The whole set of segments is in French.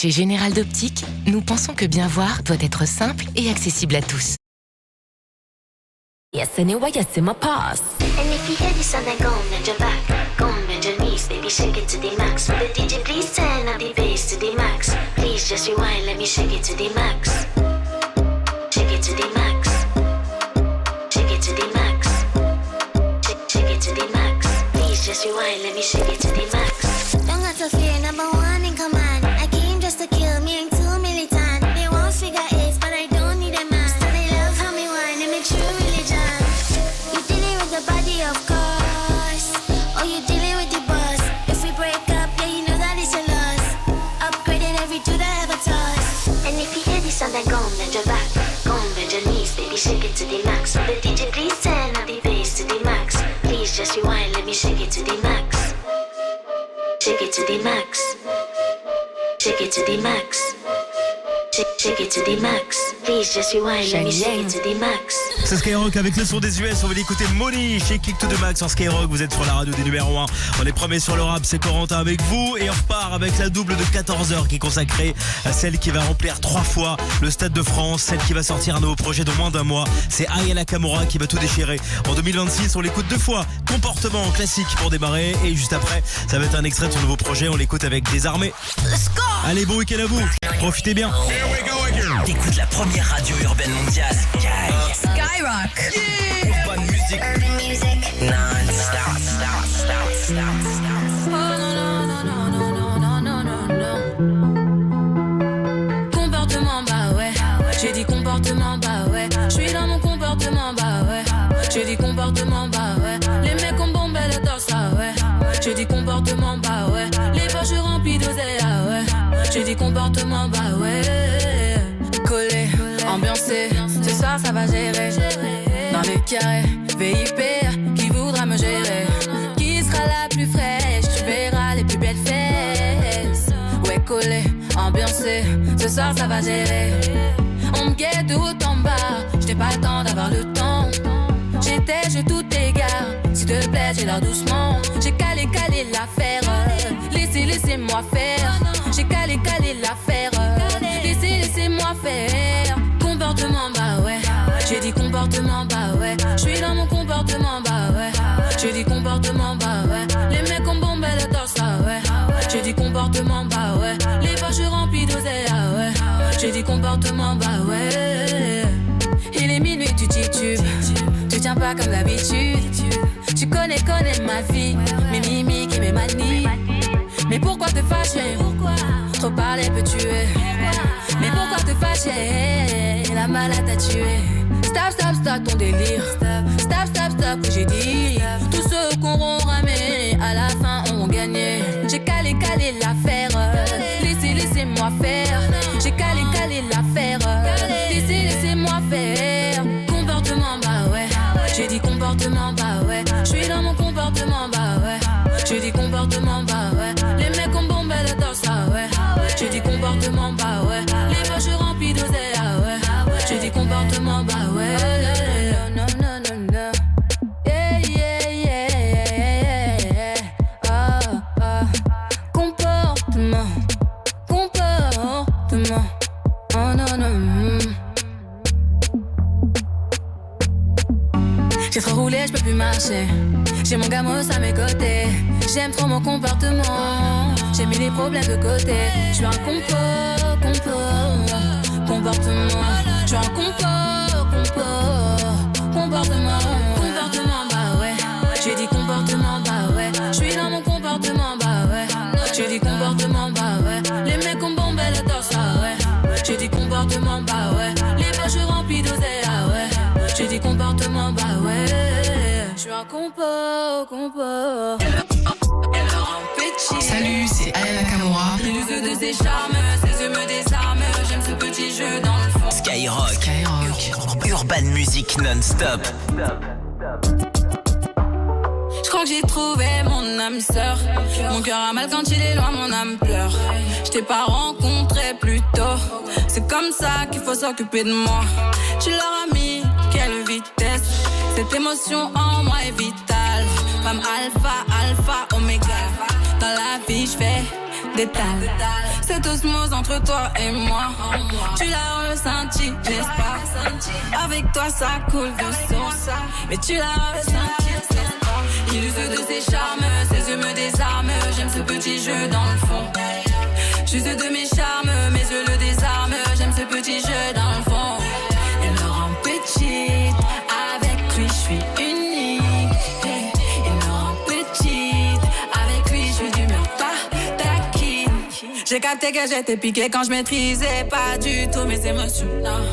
Chez Général d'Optique, nous pensons que bien voir doit être simple et accessible à tous. Yes, anyway, yes, in my past. And if you hear this on then go and bend your back, go and bend your knees, baby, shake it to the max. Will the DJ please turn up the bass to the max? Please just rewind, let me shake it to the max. Shake it to the max. Shake it to the max. Shake it to the max. Please just rewind, let me shake it to the max. Don't got to fear, number one in command. I came just to kill me, ain't too militant. They won't figure eight, but I don't need a man. So they love how me whine, and me true religion. You dealing with the body, of course. Or you dealing with the boss. If we break up, yeah, you know that it's a loss. Upgraded every dude I ever tossed. And if you hear this on then go and bend your back, go and bend your knees, baby, shake it to the max. Will the DJ please turn up the bass to the max? Please just rewind, let me shake it to the max. Shake it to the max. Shake it to the max. Shake it to the max. Please just rewind, let me shake it to the max. C'est Skyrock avec le son des US. On va l'écouter Molly chez Kick to the Max sur Skyrock. Vous êtes sur la radio des numéros 1. On est premiers sur le rap. C'est Corentin avec vous. Et on repart avec la double de 14h qui est consacrée à celle qui va remplir 3 fois le Stade de France. Celle qui va sortir un nouveau projet dans moins d'un mois. C'est Aya Nakamura qui va tout déchirer. En 2026, on l'écoute 2 fois. Comportement classique pour démarrer. Et juste après, ça va être un extrait de son nouveau projet. On l'écoute avec Désarmé. Let's go! Allez, bon week-end à vous. Profitez bien. T'écoutes la première radio urbaine mondiale. Skyrock! Urban Music. Non-stop, stop. Comportement, bah ouais. J'ai dit comportement, bah ouais. J'suis dans mon comportement, bah ouais. J'ai dit comportement, bah ouais. Les mecs ont bombé le torse, ah ouais. J'ai dit comportement, bah ouais. Les poches remplies d'oseille, ah ouais. J'ai dit comportement, bah ouais. Collé, ambiancé, ce soir ça va gérer. Dans le carré, VIP, qui voudra me gérer? Qui sera la plus fraîche? Tu verras les plus belles fesses. Ouais, collé, ambiancé, ce soir ça va gérer. On me guette de haut en bas, j'n'ai pas le temps d'avoir le temps. Je tout égare, s'il te plaît, j'ai l'air doucement. J'ai calé l'affaire, laissez-moi faire. J'ai calé l'affaire, laissez-moi faire. Comportement, bah ouais. J'ai dit comportement, bah ouais. J'suis dans mon comportement, bah ouais. J'ai dit comportement, bah ouais. Les mecs ont bombé le torse, ah ouais. J'ai dit comportement, bah ouais. Les poches remplies d'oseille, ah ouais. J'ai dit comportement, bah ouais. Il est minuit, tu titubes. Tu tiens pas comme d'habitude. Tu connais ma vie. Mes mimiques et mes manies. Mais pourquoi te fâcher? Trop parler peut tuer. Mais pourquoi te fâcher? La malade t'a tué. Stop ton délire. Stop, que j'ai dit. Tous ceux qui auront ramé, à la fin ont gagné. J'ai calé l'affaire. Laissez-moi faire. J'ai calé l'affaire. Laissez-moi faire. Comportement, bah ouais. J'ai dit comportement, bah ouais. J'suis dans mon comportement, bah ouais. J'ai dit comportement, bah ouais. Les mecs ont bombé le torse, ah ouais. J'ai dit comportement, bah ouais. Les poches remplies d'oseille, ah ouais. J'ai dit comportement, bah ouais. Non. Yeah. Comportement. Oh non. J'ai trop roulé, je peux plus marcher. J'ai mon gamos à mes côtés. J'aime trop mon comportement. J'ai mis les problèmes de côté. Je suis un comportement. Je suis un comportement, bah ouais. J'ai dit comportement, bah ouais. Je suis dans mon comportement, bah ouais. J'ai dit comportement, bah ouais. Les mecs ont bombé le torse, ah ouais. J'ai dit comportement, bah ouais. Les poches remplies d'oseille, ah ouais. J'ai dit comportement, bah ouais. Je suis un compo. Salut, c'est Aya Nakamura. Plus de ses charmes, ses yeux me désarment. J'aime ce petit jeu dans le fond. Skyrock. Urban Music non-stop. Je crois que j'ai trouvé mon âme sœur. Mon cœur a mal quand il est loin, mon âme pleure. Je t'ai pas rencontré plus tôt. C'est comme ça qu'il faut s'occuper de moi. Tu leur as mis quelle vitesse. Cette émotion en moi est vitale. Femme alpha, oméga. Dans la vie je fais détale. Cette osmose entre toi et moi, tu l'as ressenti, j'espère. Avec toi ça coule de source, mais tu l'as ressenti, j'espère. Il use de ses charmes, ses yeux me désarment. J'aime ce petit jeu dans le fond. J'use de mes charmes, mes yeux le désarment. J'aime ce petit jeu dans le fond. Il me rend petite, avec lui je suis unique. Il me rend petite, avec lui je suis d'humeur pas taquine. J'ai capté que j'étais piquée quand je maîtrisais pas du tout mes émotions. Non.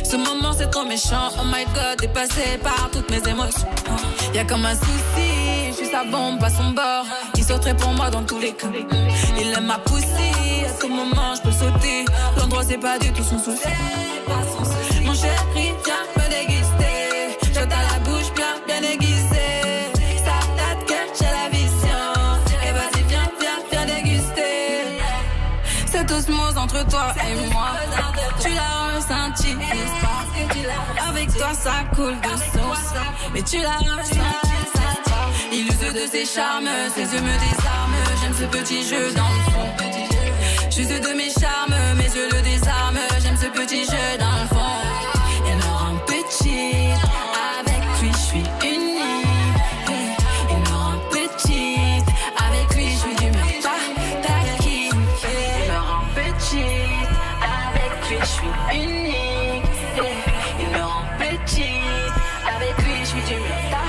Ce moment c'est trop méchant, oh my god, dépassé par toutes mes émotions. Y'a comme un souci, je suis sa bombe à son bord. Il sauterait pour moi dans tous les cas. Il aime ma poussée, à tout moment je peux sauter. L'endroit c'est pas du tout son souci. Mon chéri, viens me déguster. Je t'ai la bouche bien aiguisée. Sa tête que j'ai la vision. Et vas-y viens déguster. Cette osmose entre toi et moi, tu l'as ressenti, n'est-ce pas? Avec toi ça coule de source, mais tu l'as ressenti. Il use de ses charmes, ses yeux me désarment. J'aime ce petit jeu dans le fond. J'use de mes charmes, mes yeux le désarment. J'aime ce petit jeu dans le fond. Il me rend petite, avec lui je suis unique. Il me rend petite, avec lui je suis d'humeur pas taquine. Il me rend petite, avec lui je suis unique. Il me rend petite, avec lui je suis d'humeur taquine.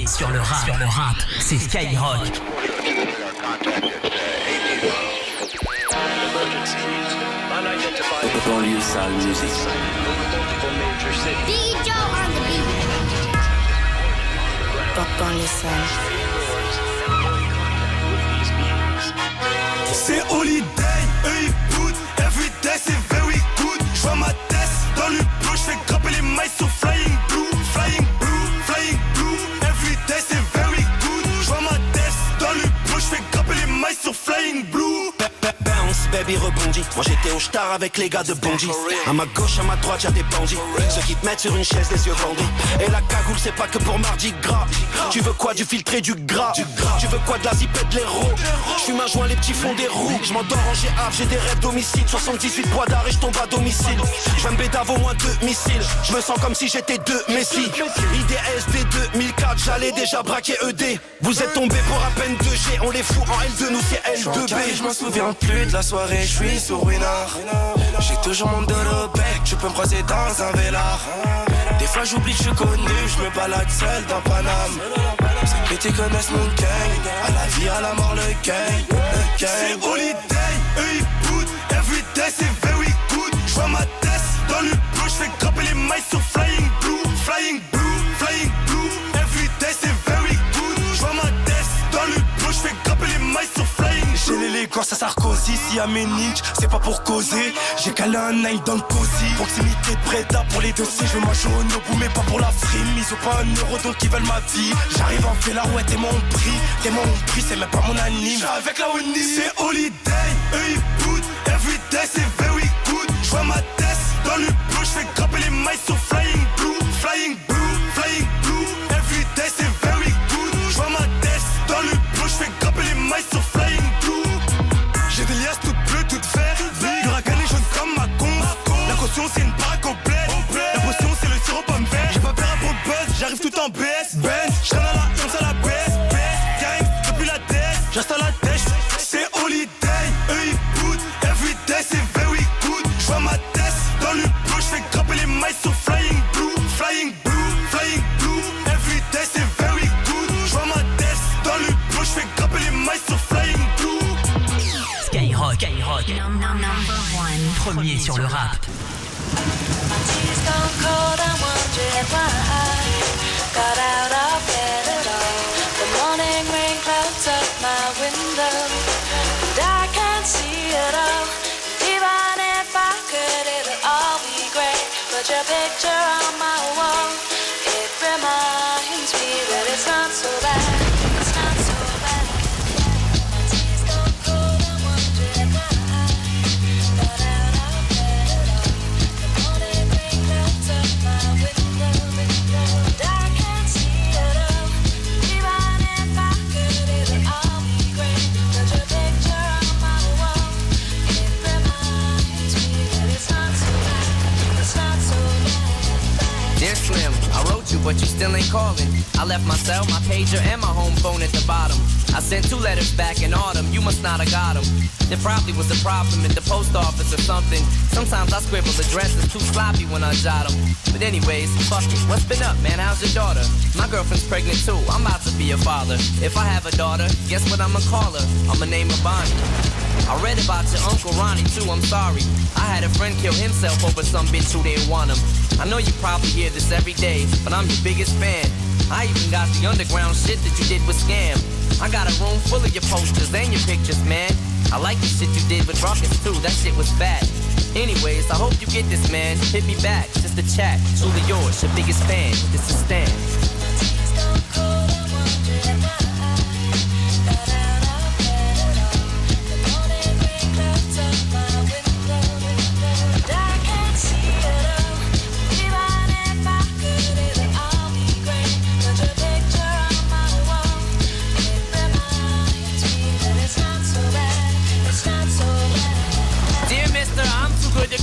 Sur le rap, c'est Skyrock. Banlieue sale music. DJ on the beat. Banlieue sale. C'est holiday, eux ils boutent. Everyday c'est very good. J'vois ma tête dans le bleu. J'fais grimper les mailles sur flying blue. Flying blue, flying blue. Everyday c'est very good. J'vois ma tête dans le bleu. J'fais grimper les mailles sur flying blue. Bounce, baby rebondit. Moi j'étais au star avec les gars de Bondy. À ma gauche, à ma droite, y'a des bandits. Ceux qui te mettent sur une chaise, les yeux bandits. Et la cagoule, c'est pas que pour Mardi Gras. Tu veux quoi, du filtré, du gras? Tu veux quoi, de la zipette, de l'héros? J'fume un joint, les petits fonds des roues. J'm'endors en GAF, j'ai des rêves d'homicide. 78 bois d'arrêt, j'tombe à domicile. J'vais me bédave au moins 2 missiles. J'me sens comme si j'étais 2 Messi. IDSD 2004, j'allais déjà braquer ED. Vous êtes tombés pour à peine 2G. On les fout en L2, nous c'est L2B. J'm'en souviens plus de la soirée, j'suis sur Winard. J'ai toujours mon dos au bec, tu peux me croiser dans un vélard. Des fois j'oublie que je suis connu, j'me balade seul dans Paname. Ces petits connaissent mon gang, à la vie, à la mort, le gang. C'est holiday, eux ils boutent. Everyday c'est very good. J'vois ma tête dans le bleu. J'fais grimper les mailles sur flying blue. Flying blue, flying blue. Everyday c'est very good. J'vois ma tête dans le bleu. J'fais grimper les mailles sur flying blue. J'ai l'élégance à Sarkozy, si à mes ninjas, c'est pas pour causer. J'ai calé un nine dans le cosy. Proximité de Breda pour les dossiers. Je mange au Nobu mais pas pour la frime. Ils ont pas un euro donc ils veulent ma vie. J'arrive en fait là ouais t'es mon prix, c'est même pas mon anime. J'suis avec la Oni. C'est holiday, eux ils boutent. Everyday c'est very good. J'vois ma tête dans le bleu. J'fais grimper les mailles sur flying blue. Flying blue, flying blue. Everyday c'est very good. J'vois ma tête dans le bleu. J'fais grimper les mailles sur flying blue. J'ai des liasses toutes bleues, toutes vertes. Du ragané jaune comme ma con. La caution c'est une baraque au bled. La potion c'est le sirop pomme vert. J'ai pas peur pour le buzz, j'arrive tout en BS. Benz, j'traîne à la comme ça la baisse. Gang, depuis la tête, j'reste à la tête. C'est holiday, eux ils boutent. Everyday c'est very good. J'vois ma tête dans le bleu. J'fais grimper les mailles sur flying blue. Flying blue, flying blue. Everyday c'est very good. J'vois ma tête dans le bleu. J'fais grimper les mailles sur flying blue. Skyrock. Premier sur le rap. Got out of bed at all. The morning rain clouds up my window, and I can't see it all. And even if I could, it would all be great. Put your picture on my wall. not so bad. It's not so bad. My tears don't cold, I'm wondering why. Got out of bed at all. The morning rain clouds up my window, and I can't see it all. Even if I could, it'll all be great. Put your picture on my wall. It reminds me that it's not so bad. It's not so bad. Dear Slim, I wrote you, but you still ain't calling. I left my cell, my pager, and my home phone at the bottom. I sent 2 letters back in autumn, you must not have got them. There probably was a problem at the post office or something. Sometimes I scribble addresses too sloppy when I jot them. But anyways, fuck it, what's been up, man? How's your daughter? My girlfriend's pregnant too, I'm about to be a father. If I have a daughter, guess what I'ma call her? I'ma name her Bonnie. I read about your Uncle Ronnie too, I'm sorry. I had a friend kill himself over some bitch who didn't want him. I know you probably hear this every day, but I'm your biggest fan. I even got the underground shit that you did with Scam. I got a room full of your posters and your pictures, man. I like the shit you did with Ruckus too, that shit was bad. Anyways, I hope you get this, man. Hit me back, just a chat. Truly yours, your biggest fan. This is Stan.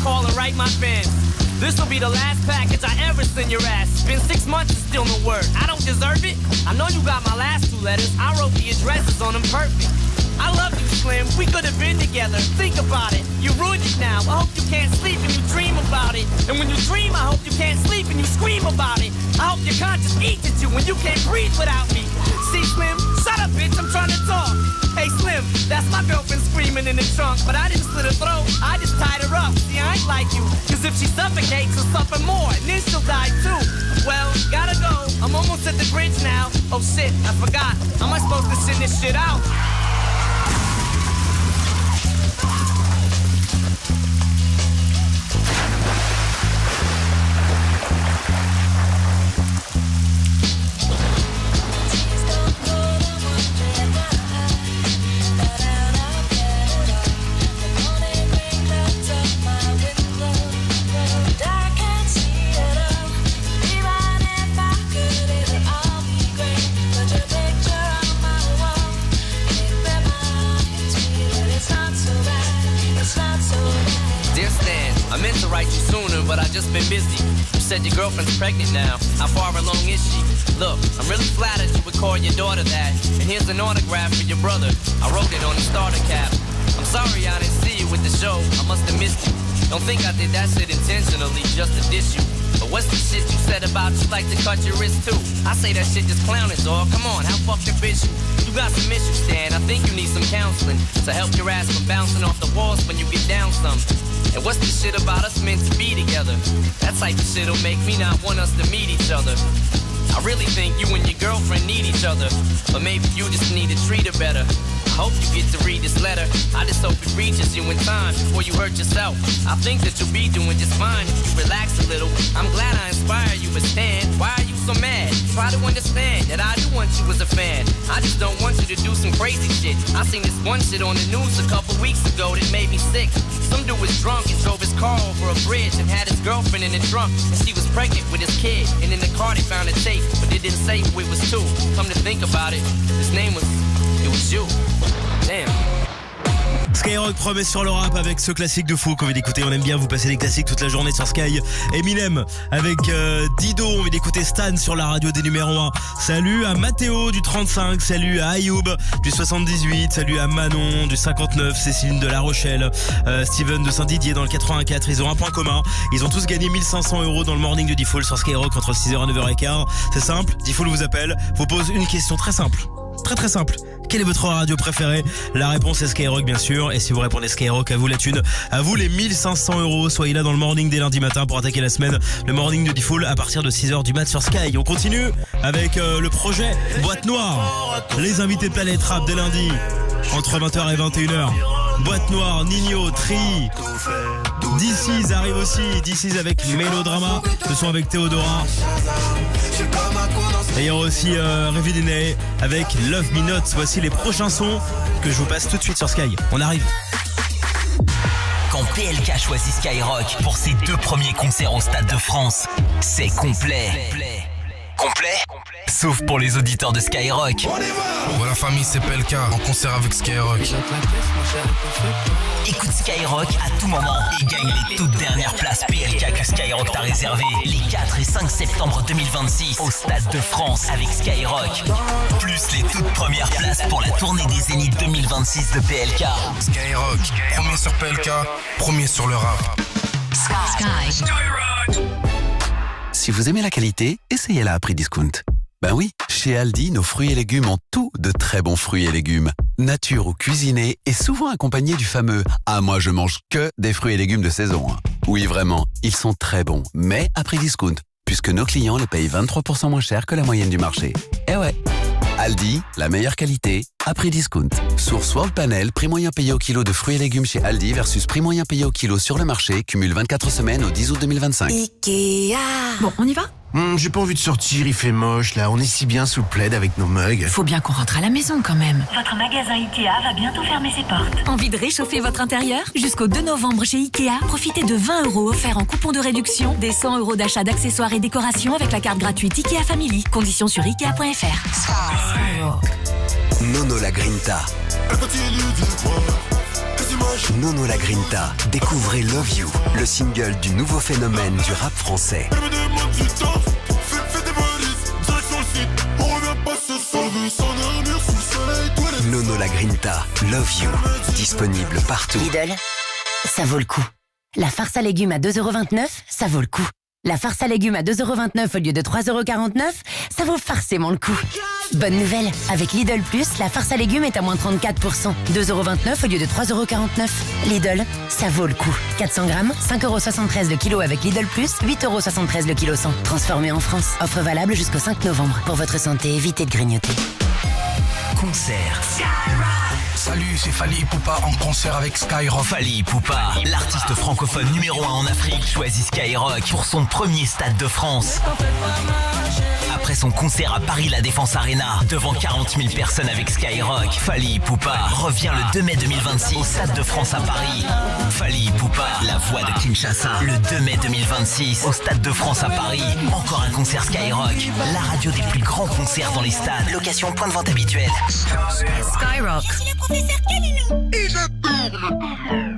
Call and write my fans. This'll be the last package I ever send your ass. It's been 6 months and still no word. I don't deserve it. I know you got my last 2 letters. I wrote the addresses on them perfect. I love you, Slim. We could have been together. Think about it. You ruined it now. I hope you can't sleep and you dream about it. And when you dream, I hope you can't sleep and you scream about it. I hope your conscience eats at you when you can't breathe without me. See, Slim? Shut up, bitch. I'm trying to talk. Hey, Slim, that's my girlfriend screaming in the trunk. But I didn't slit her throat. I just tied her up. See, I ain't like you. Cause if she suffocates, she'll suffer more. And then she'll die too. Well, gotta go. I'm almost at the bridge now. Oh shit, I forgot. How am I supposed to send this shit out? But I just been busy. You said your girlfriend's pregnant now. How far along is she? Look, I'm really flattered you would call your daughter that. And here's an autograph for your brother. I wrote it on the starter cap. I'm sorry I didn't see you with the show. I must have missed you. Don't think I did that shit intentionally just to diss you. But what's the shit you said about you like to cut your wrist too? I say that shit just clowning, dog. Come on, how fucked up is you? You got some issues, Stan. I think you need some counseling to help your ass from bouncing off the walls when you get down some. And what's the shit about us meant to be together? That type of shit'll make me not want us to meet each other. I really think you and your girlfriend need each other, but maybe you just need to treat her better. I hope you get to read this letter. I just hope it reaches you in time before you hurt yourself. I think that you'll be doing just fine if you relax a little. I'm glad I inspire you, but Stan, why are you so mad? Try to understand that I do want you as a fan. I just don't want you to do some crazy shit. I seen this one shit on the news a couple weeks ago that made me sick. Some dude was drunk and drove his car over a bridge and had his girlfriend in the trunk, and she was pregnant with his kid. And in the car they found a tape, but they didn't say who it was to. Come to think about it, his name was, it was you. Damn. Skyrock promet sur le rap avec ce classique de fou qu'on vient d'écouter. On aime bien vous passer des classiques toute la journée sur Sky. Eminem avec Dido. On vient d'écouter Stan sur la radio des numéros 1. Salut à Mathéo du 35. Salut à Ayoub du 78. Salut à Manon du 59. Céciline de La Rochelle. Steven de Saint-Didier dans le 84. Ils ont un point commun. Ils ont tous gagné 1500 € dans le morning de Default sur Skyrock entre 6h et 9h15. C'est simple. Default vous appelle. Vous pose une question très simple. Très simple. Quelle est votre radio préférée? La réponse est Skyrock bien sûr. Et si vous répondez Skyrock, à vous la thune, à vous les 1500 €. Soyez là dans le morning dès lundi matin pour attaquer la semaine. Le morning de Default à partir de 6h du mat sur Sky. On continue avec le projet Boîte Noire. Les invités de Planète Rap dès lundi entre 20h et 21h. Boîte Noire, Nino, Tri, DC's arrive aussi. DC's avec Mélodrama. Ce sont avec Théodora. Et il y aura aussi Revidine avec Love Me Not. Voici les prochains sons que je vous passe tout de suite sur Sky. On arrive. Quand PLK choisit Skyrock pour ses 2 premiers concerts au Stade de France, c'est complet. Complet? Sauf pour les auditeurs de Skyrock. Voilà famille, c'est PLK en concert avec Skyrock. Écoute Skyrock à tout moment et gagne les toutes dernières places PLK que Skyrock t'a réservées les 4 et 5 septembre 2026 au Stade de France avec Skyrock. Plus les toutes premières places pour la tournée des Zénith 2026 de PLK. Skyrock, premier sur PLK, premier sur le rap. Si vous aimez la qualité, essayez-la à prix discount. Ben oui, chez Aldi, nos fruits et légumes ont tout de très bons fruits et légumes. Nature ou cuisinés et souvent accompagnés du fameux « Ah, moi je mange que des fruits et légumes de saison ». Oui, vraiment, ils sont très bons, mais à prix discount, puisque nos clients les payent 23% moins cher que la moyenne du marché. Eh ouais, Aldi, la meilleure qualité, à prix discount. Source World Panel, prix moyen payé au kilo de fruits et légumes chez Aldi versus prix moyen payé au kilo sur le marché, cumule 24 semaines au 10 août 2025. Ikea. Bon, on y va? J'ai pas envie de sortir, il fait moche là, on est si bien sous le plaid avec nos mugs. Faut bien qu'on rentre à la maison quand même. Votre magasin Ikea va bientôt fermer ses portes. Envie de réchauffer votre intérieur? Jusqu'au 2 novembre chez Ikea, profitez de 20 € offerts en coupon de réduction, des 100 € d'achat d'accessoires et décorations avec la carte gratuite Ikea Family. Conditions sur Ikea.fr. Nono la Grinta. Nono la Grinta. Découvrez Love You, le single du nouveau phénomène du rap français. Nono la Grinta, Love You, disponible partout. Lidl, ça vaut le coup. La farce à légumes à 2,29 €, ça vaut le coup. La farce à légumes à 2,29 € au lieu de 3,49 €, ça vaut farcément le coup. Bonne nouvelle, avec Lidl Plus, la farce à légumes est à moins 34%. 2,29 € au lieu de 3,49 €. Lidl, ça vaut le coup. 400 grammes, 5,73 € le kilo avec Lidl Plus, 8,73 € le kilo 100. Transformé en France. Offre valable jusqu'au 5 novembre. Pour votre santé, évitez de grignoter. Concert. Salut, c'est Fally Ipupa en concert avec Skyrock. Fally Ipupa, l'artiste francophone numéro 1 en Afrique, choisit Skyrock pour son premier Stade de France. Après son concert à Paris La Défense Arena, devant 40 000 personnes avec Skyrock, Fally Ipupa revient le 2 mai 2026 au Stade de France à Paris. Fally Ipupa, la voix de Kinshasa, le 2 mai 2026 au Stade de France à Paris. Encore un concert Skyrock, la radio des plus grands concerts dans les stades. Location point de vente habituel. Skyrock.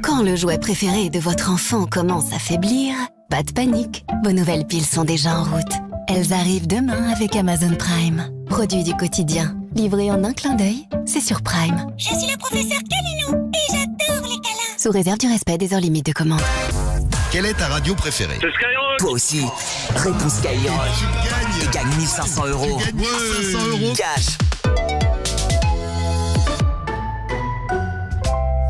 Quand le jouet préféré de votre enfant commence à faiblir, pas de panique, vos nouvelles piles sont déjà en route. Elles arrivent demain avec Amazon Prime. Produit du quotidien, livré en un clin d'œil, c'est sur Prime. Je suis le professeur Kalilou et j'adore les câlins. Sous réserve du respect des heures limites de commande. Quelle est ta radio préférée? C'est Skyrock. Toi aussi, réponds Skyrock et gagne 1500 €. 1500 € cash.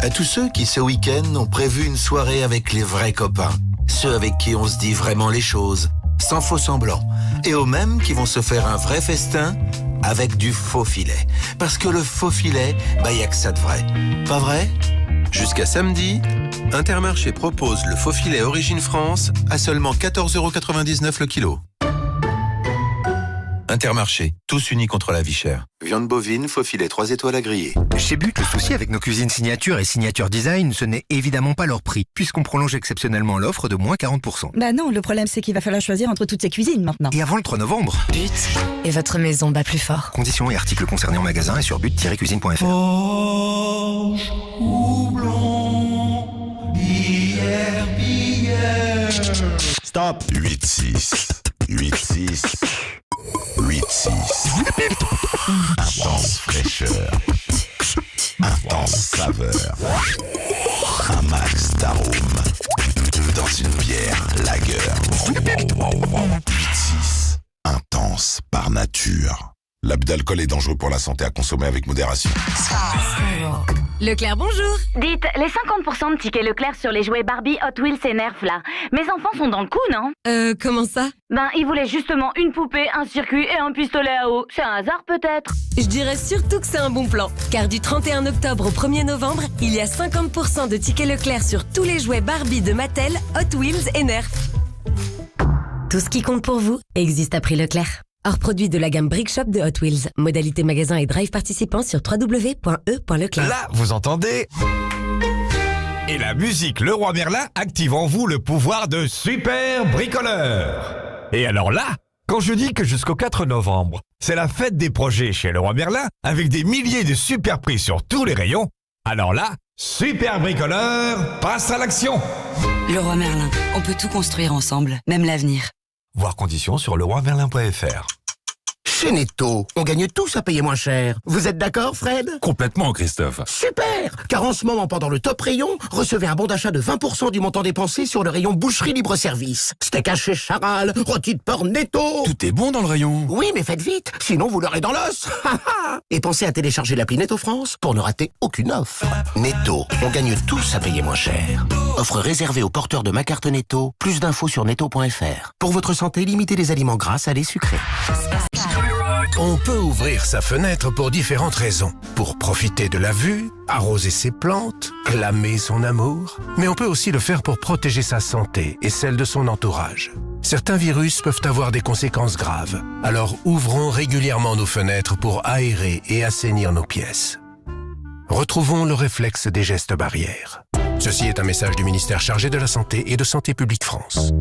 À tous ceux qui, ce week-end, ont prévu une soirée avec les vrais copains, ceux avec qui on se dit vraiment les choses, sans faux semblant, et aux mêmes qui vont se faire un vrai festin avec du faux filet. Parce que le faux filet, y a que ça de vrai. Pas vrai? Jusqu'à samedi, Intermarché propose le faux filet Origine France à seulement 14,99 € le kilo. Intermarché, tous unis contre la vie chère. Viande bovine, faux filet 3 étoiles à griller. Chez But, le souci avec nos cuisines signature et signature design, ce n'est évidemment pas leur prix, puisqu'on prolonge exceptionnellement l'offre de moins 40%. Bah non, le problème c'est qu'il va falloir choisir entre toutes ces cuisines maintenant. Et avant le 3 novembre. But, et votre maison bat plus fort. Conditions et articles concernés en magasin et sur but-cuisine.fr. Stop. 8-6. 8-6. 8-6. Intense fraîcheur. Intense saveur. Un max d'arôme. Dans une bière lager. 8-6. Intense par nature. L'abus d'alcool est dangereux pour la santé, à consommer avec modération. Leclerc, bonjour. Dites, les 50% de tickets Leclerc sur les jouets Barbie, Hot Wheels et Nerf là, mes enfants sont dans le coup, non? Comment ça? Ils voulaient justement une poupée, un circuit et un pistolet à eau. C'est un hasard peut-être? Je dirais surtout que c'est un bon plan, car du 31 octobre au 1er novembre, il y a 50% de tickets Leclerc sur tous les jouets Barbie de Mattel, Hot Wheels et Nerf. Tout ce qui compte pour vous existe à prix Leclerc. Hors produit de la gamme Brick Shop de Hot Wheels. Modalité magasin et drive participant sur www.e.leclerc. Là, vous entendez ? Et la musique Leroy Merlin active en vous le pouvoir de super bricoleur. Et alors là, quand je dis que jusqu'au 4 novembre, c'est la fête des projets chez Leroy Merlin, avec des milliers de super prix sur tous les rayons, alors là, super bricoleur passe à l'action. Leroy Merlin, on peut tout construire ensemble, même l'avenir. Voir conditions sur leroymerlin.fr. Chez Netto, on gagne tous à payer moins cher. Vous êtes d'accord, Fred? Complètement, Christophe. Super! Car en ce moment, pendant le top rayon, recevez un bon d'achat de 20% du montant dépensé sur le rayon boucherie libre-service. Steak haché Charal, rôti de porc Netto. Tout est bon dans le rayon. Oui, mais faites vite, sinon vous l'aurez dans l'os. Et pensez à télécharger l'appli Netto France pour ne rater aucune offre. Netto, on gagne tous à payer moins cher. Offre réservée aux porteurs de ma carte Netto. Plus d'infos sur netto.fr. Pour votre santé, limitez les aliments gras, salés, sucrés. On peut ouvrir sa fenêtre pour différentes raisons. Pour profiter de la vue, arroser ses plantes, clamer son amour. Mais on peut aussi le faire pour protéger sa santé et celle de son entourage. Certains virus peuvent avoir des conséquences graves. Alors ouvrons régulièrement nos fenêtres pour aérer et assainir nos pièces. Retrouvons le réflexe des gestes barrières. Ceci est un message du ministère chargé de la Santé et de Santé publique France.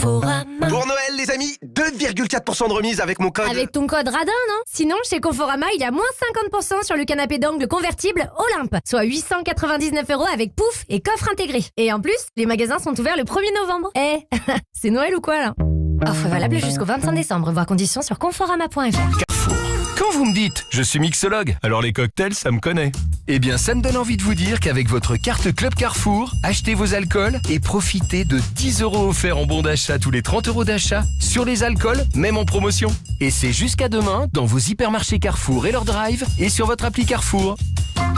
Pour Noël, les amis, 2,4% de remise avec mon code. Avec ton code radin, non? Sinon, chez Conforama, il y a moins 50% sur le canapé d'angle convertible Olympe, soit 899 € avec pouf et coffre intégré. Et en plus, les magasins sont ouverts le 1er novembre. Eh, c'est Noël ou quoi, là? Offre valable jusqu'au 25 décembre, voir conditions sur conforama.fr. Quand vous me dites « je suis mixologue », alors les cocktails, ça me connaît. Eh bien, ça me donne envie de vous dire qu'avec votre carte Club Carrefour, achetez vos alcools et profitez de 10 € offerts en bon d'achat tous les 30 € d'achat sur les alcools, même en promotion. Et c'est jusqu'à demain dans vos hypermarchés Carrefour et leur drive et sur votre appli Carrefour.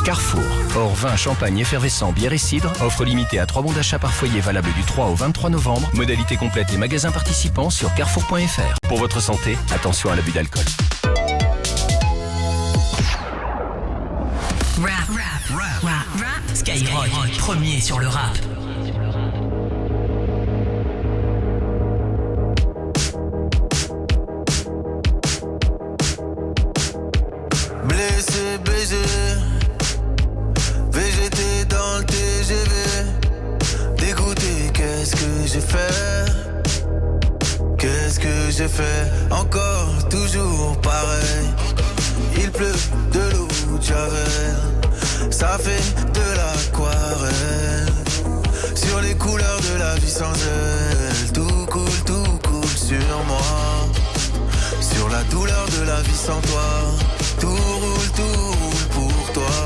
Carrefour. Hors vin, champagne, effervescent, bière et cidre. Offre limitée à 3 bons d'achat par foyer valable du 3 au 23 novembre. Modalité complète et magasins participants sur carrefour.fr. Pour votre santé, attention à l'abus d'alcool. Rap. Skyrock, premier sur le rap. Blessé, baisé, VGT dans le TGV. Dégoûté, qu'est-ce que j'ai fait? Qu'est-ce que j'ai fait? Encore, toujours pareil. Il pleut de l'eau de Javel. Ça fait de l'aquarelle. Sur les couleurs de la vie sans elle. Tout coule sur moi. Sur la douleur de la vie sans toi. Tout roule pour toi.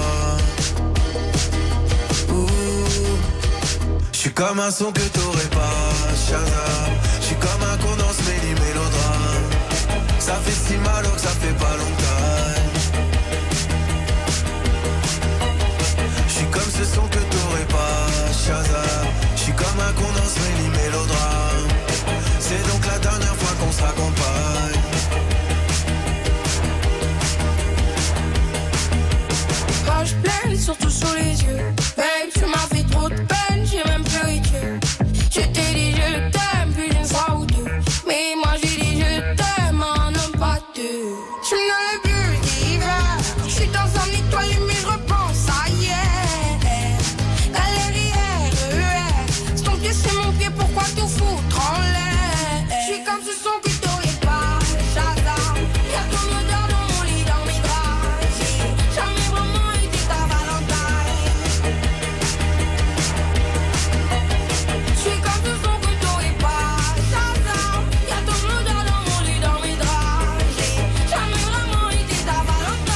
J'suis comme un son que t'aurais pas, Shazam. J'suis comme un condense mélodrame. Ça fait si mal que ça fait pas longtemps. J'suis comme ce son que t'aurais pas, Shazam. J'suis comme un condense mélodrame. C'est donc la dernière fois qu'on se raccompagne. Quand je pleure, surtout sous les yeux. Babe, tu m'as fait trop de peine, j'ai même pleuré Dieu. Je t'ai dit je t'aime plus d'une fois ou deux. Mais moi j'ai dit je t'aime un homme pas deux. Je suis dans le bleu d'hiver. Je suis dans un étoile mais je repense à hier. Galérière, c'est ton pied, c'est mon pied, pourquoi tout foutre en l'air? Je suis comme ce son que t'aurais pas, Shazam. Y'a ton odeur dans mon lit, dans mes draps. J'ai jamais vraiment été ta Valentine. Je suis comme ce son que t'aurais pas, Shazam. Y'a ton odeur dans mon lit, dans mes draps. J'ai jamais vraiment été ta Valentine.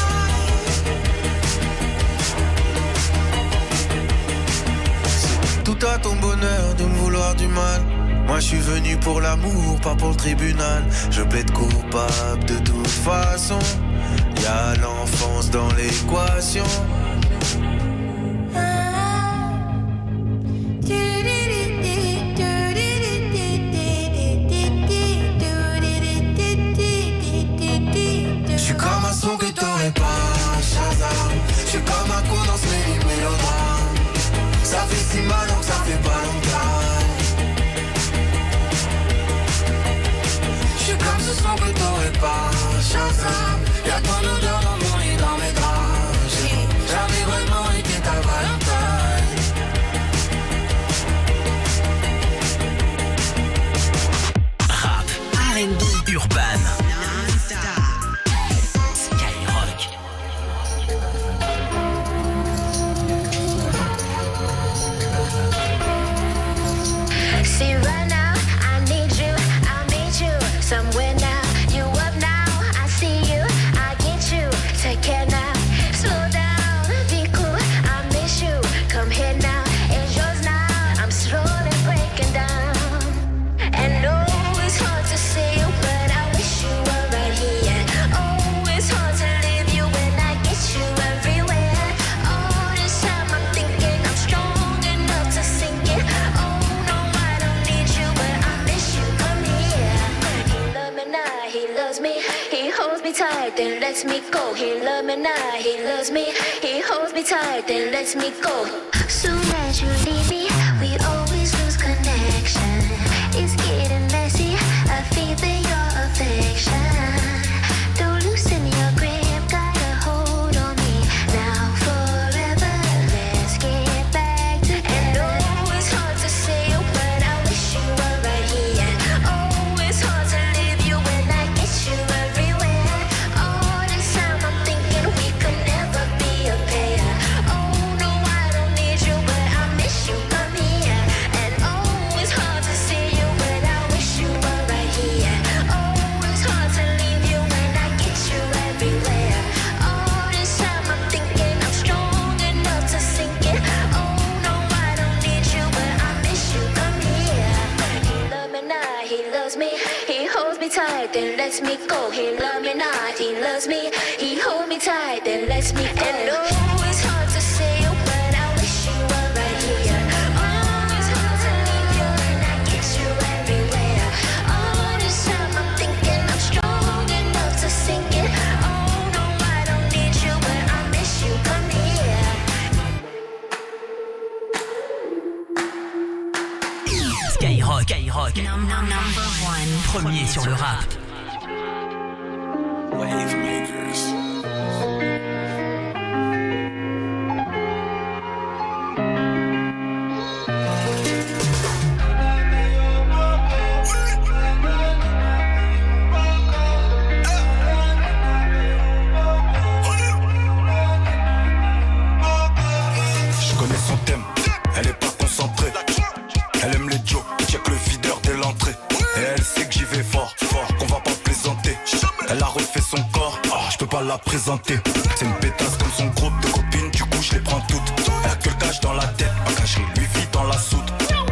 Tout à ton bonheur de me vouloir du mal. Moi je suis venu pour l'amour, pas pour le tribunal. Je plaide coupable de toute façon. Y'a l'enfance dans l'équation. J'suis comme un son que t'aurais pas, Shazam. J'suis comme un condensé mélodrame. Ça fait si mal que ça fait pas longtemps. J'suis comme ce son que t'aurais pas, ensemble. Y'a pas d'odeur dans mon lit, dans mes draps. Si j'avais vraiment été ta Valentine. Rap, R&B, urban, Skyrock. See right now, I need you, I'll meet you somewhere now. You up now, I see you, I get you. Take care now, slow down, be cool, I miss you. Come here now, it's yours now. I'm slowly breaking down. And oh, it's hard to see you, but I wish you were right here. Oh, it's hard to leave you when I get you everywhere. All this time I'm thinking I'm strong enough to sink it. Oh no, I don't need you, but I miss you. Come here. He love me now, he loves me. He holds me tight, then lets me go. He love me now, he loves me. He holds me tight, then lets me go. Soon as you leave me, we always lose connection. It's getting messy, I feel your affection. Don't loosen your grip, got a hold on me. Now forever, let's get back together. And oh, it's hard to say you, but I wish you were right here. Oh, it's hard to leave you when I get you everywhere. All this time I'm thinking we could never be a pair. Oh no, I don't need you, but I miss you. Come here. And oh, it's hard to see you, but I wish you were right here. Oh, it's hard to leave you when I get you everywhere. All this time I'm thinking I'm strong enough to sink it. Oh no, I don't need you, but I miss you. Come here. He love me now, he loves me. He holds me tight, then lets me go. He love me not, he loves me. He holds me tight, then lets me go. And oh, it's hard to say you, but I wish you were right here. Oh, it's hard to leave you when I get you everywhere. All this time I'm thinking I'm strong enough to sink it. Oh no, I don't need you, but I miss you. Come here. Skyrock, Skyrock. Premier sur le rap. Wave makers. Je connais son thème, elle est pas concentrée. Elle aime les jokes, check le videur dès l'entrée. Et elle sait que j'y vais fort, fort, qu'on va pas plaisanter. Elle a refait son corps, je peux pas la présenter. C'est une pétasse comme son groupe de copines, du coup je les prends toutes. Elle a que le cash dans la tête, pas caché, lui vit dans la soude.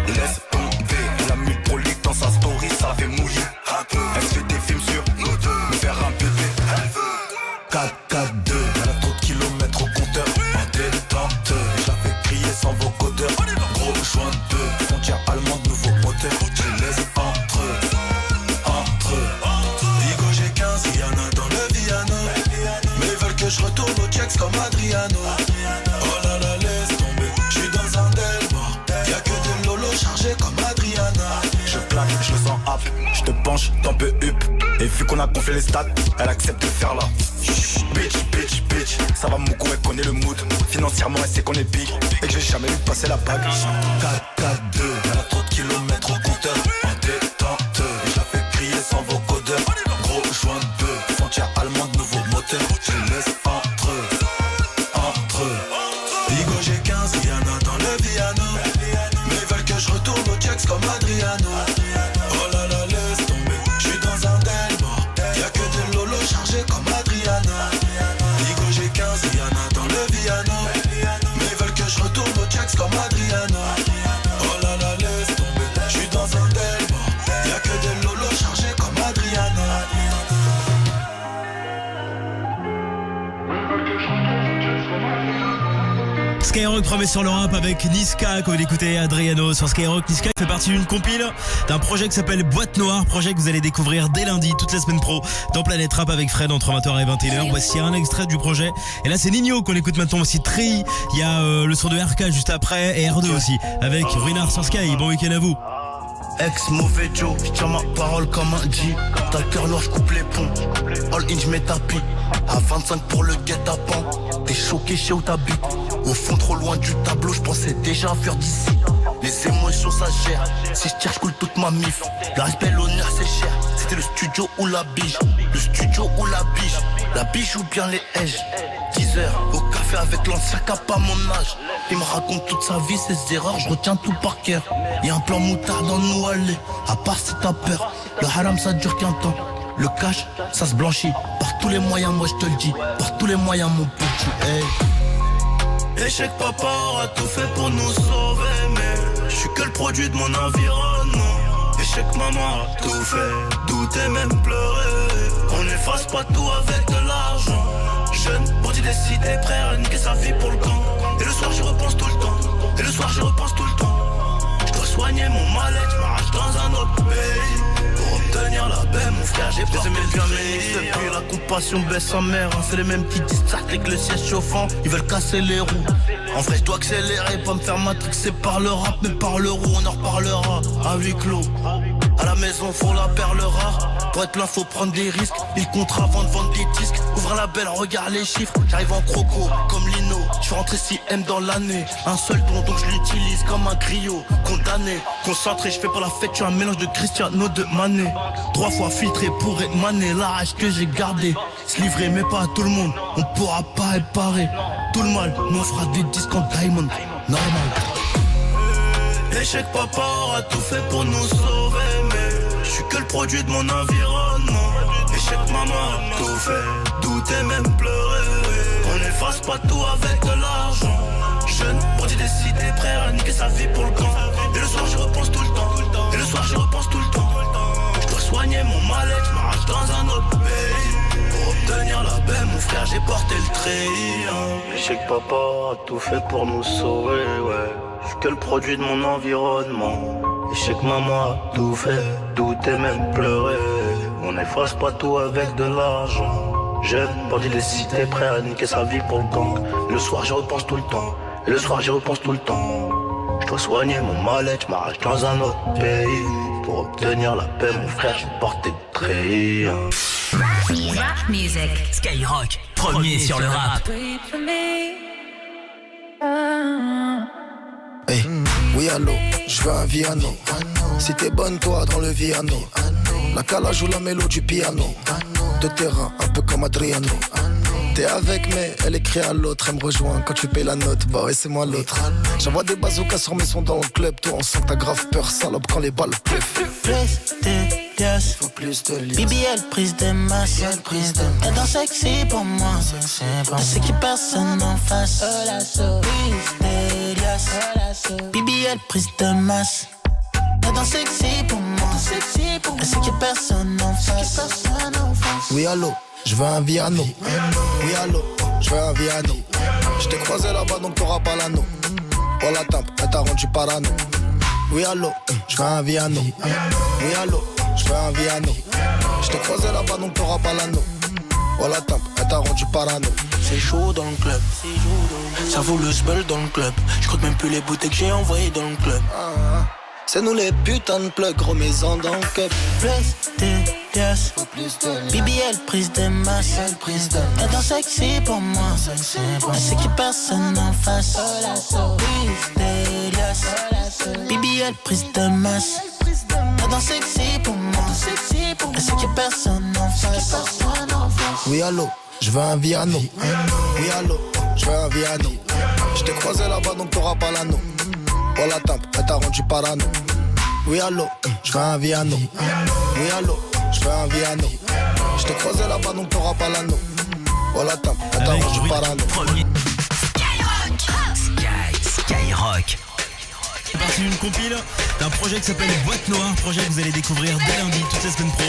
Laisse tomber, elle a mis le prolique dans sa story, ça fait mouiller un peu. Elle se fait des films sur nous deux, me faire un bébé. 4-4-2, elle a trop de kilomètres au compteur. En détente, je la fais crier sans vocodeur. Gros joint de deux, frontière allemande, nouveau moteur. Je laisse entre Digo j'ai 15, Rihanna dans le Viano. Mais ils veulent que je retourne au Tchex comme Adriano. Oh là là, laisse tomber, je suis dans un Delmore. Y'a que des lolos chargés comme Adriana. Je plaque, je le sens hap, je te penche, t'en peux up. Et vu qu'on a gonflé les stats, elle accepte de faire là. Bitch, bitch, bitch, ça va mon coup, elle connaît le mood. Financièrement, elle sait qu'on est big et que je vais jamais lui passer la bague. 4-4-2, elle a trop de kilomètres au compteur. En détente, je la fais crier sans vocodeur. Gros joint de deux, frontière allemande, nouveau moteur. Je laisse entre Digo j'ai 15, Rihanna dans le Viano. Mais ils veulent que je retourne au Tchex comme Adriano. Oh là là, laisse tomber, je suis dans un Delmore. Y'a que des lolos chargés comme Adriana. Digo j'ai 15, Rihanna dans le Viano. Mais ils veulent que je retourne au Tchex comme Adriana. Oh là là, laisse tomber, je suis dans un Delmore. Y'a que des lolos chargés comme Adriana. Skyrock premier sur le rap avec Niska, quand vous l'écoutez Adriano sur Skyrock. Niska fait partie d'une compile d'un projet qui s'appelle Boîte Noire, projet que vous allez découvrir dès lundi, toute la semaine pro, dans Planète Rap avec Fred entre 20h et 21h. Voici un extrait du projet. Et là c'est Nino qu'on écoute maintenant aussi, Tri. Il y a le son de RK juste après et R2 aussi, avec Ruinard sur Sky. Bon week-end à vous. Ex mauvais Joe, j'tiens ma parole comme un G. T'as le cœur noir, j'coupe les ponts. All in, j'mets tapis. À 25 pour le guet-apens. T'es choqué chez où t'habites. Au fond, trop loin du tableau, j'pensais déjà faire d'ici. Les émotions ça gère. Si j'tire, j'coule toute ma mif. Le respect, l'honneur, c'est cher. C'était le studio ou la biche. Le studio ou la biche. La biche ou bien les hedges. 10 heures au café avec l'ancien cap à mon âge. Il me raconte toute sa vie, ses erreurs, je retiens tout par cœur. Y'a un plan moutard dans nous aller, à part si t'as peur. Le haram ça dure qu'un temps, le cash ça se blanchit. Par tous les moyens, moi je te le dis, par tous les moyens mon petit. Hey. Échec papa aura tout fait pour nous sauver, mais je suis que le produit de mon environnement. Échec maman a tout fait, douter même pleurer. On n'efface pas tout avec de l'argent. Jeune, bandit décidé, prêt à niquer sa vie pour le camp. Et le soir j'y repense tout le temps. Et le soir j'y repense tout le temps. Je dois soigner mon mal-être, je m'arrache dans un autre pays. Pour obtenir la paix, mon frère, j'ai pas aimé bien mes depuis la compassion baisse sa mère. C'est les mêmes qui disent avec le siège chauffant. Ils veulent casser les roues. En vrai je dois accélérer, pas me faire matrixer par le rap. Mais par le roux on en reparlera à huis clos. À la maison faut la perle rare. Pour être plein faut prendre des risques. Ils comptent avant de vendre des disques. Ouvre la belle, regarde les chiffres. J'arrive en croco comme Lino. J'suis rentré 6M dans l'année. Un seul don donc je l'utilise comme un griot. Condamné, concentré, je fais pas la fête. J'suis un mélange de Cristiano de Mané. 3 fois filtré pour émaner la rage que j'ai gardé. Se livrer mais pas à tout le monde. On pourra pas réparer tout le mal. Nous on fera des disques en diamond. Normal. Échec papa aura tout fait pour nous sauver, mais je suis que le produit de mon environnement. Échec maman a tout fait, douter même pleurer. On n'efface pas tout avec de l'argent. Jeune, bandit décidé, prêt à niquer sa vie pour le camp. Et le soir j'y repense tout le temps. Et le soir j'y repense tout le temps. Je dois soigner mon mal-être, je m'arrache dans un autre pays. Pour obtenir la paix, mon frère, j'ai porté le treillis. Échec papa a tout fait pour nous sauver, ouais. Je suis que le produit de mon environnement. Échec maman a tout fait, douter même pleurer. On n'efface pas tout avec de l'argent. Jeune, bandit des cités, prêt à niquer sa vie pour le camp. Et le soir j'y repense tout le temps. Et le soir j'y repense tout le temps. Je dois soigner mon mal-être, je m'arrache dans un autre pays. Pour obtenir la paix, mon frère, j'ai porté le treillis. Rap music. Skyrock, premier sur le rap. Hey, oui allô, je veux un Viano. Si t'es bonne toi dans le Viano. La cala joue la mélo du piano. De terrain, un peu comme Adriano. T'es avec mais elle écrit à l'autre. Elle me rejoint quand tu payes la note. Bah ouais c'est moi l'autre. J'envoie des bazookas sur mes sons dans le club. Toi on sent que t'as grave peur salope quand les balles pleuvent. Plus de liasses, faut plus de liasses. BBL prise de masse. Elle danse sexy pour moi. Elle sait qu'il personne en face. Plus de liasses, BBL prise de masse. Elle danse sexy pour moi. Elle sait qu'il personne en face. Oui allô, je veux un Viano. Oui allô, je veux un Viano. Je t'ai croisé là-bas donc t'auras pas l'anneau. Oh la tape, elle t'a rendu parano. Oui allô, je veux un Viano. Oui allô, je veux un Viano. Je t'ai croisé là-bas donc t'auras pas l'anneau. Oh la tape, elle t'a rendu parano. C'est chaud dans le club. Ça vaut le spell dans le club. Je compte même plus les bouteilles que j'ai envoyées dans le club. C'est nous les putains de plugs, gros maison dans le cup. Plus de liasses, BBL prise de masse. Elle danse sexy pour moi. Elle sait qu'il personne en face. Plus de liasses, BBL prise de masse. Elle danse sexy pour moi. Elle sait qu'il personne en face. Oui allô, je veux un Viano. Oui allô, je veux un Viano. Je t'ai croisé là-bas donc t'auras pas l'anneau. Oh la tape, elle t'a rendu parano. Oui allô, je veux un Viano. Oui allô, je veux un Viano. Je t'ai croisé là-bas donc t'auras pas l'anneau. Oh la tape, elle t'a rendu parano. Skyrock. C'est parti d'une compile d'un projet qui s'appelle Boîte Noire. Projet que vous allez découvrir dès lundi, toute la semaine pro.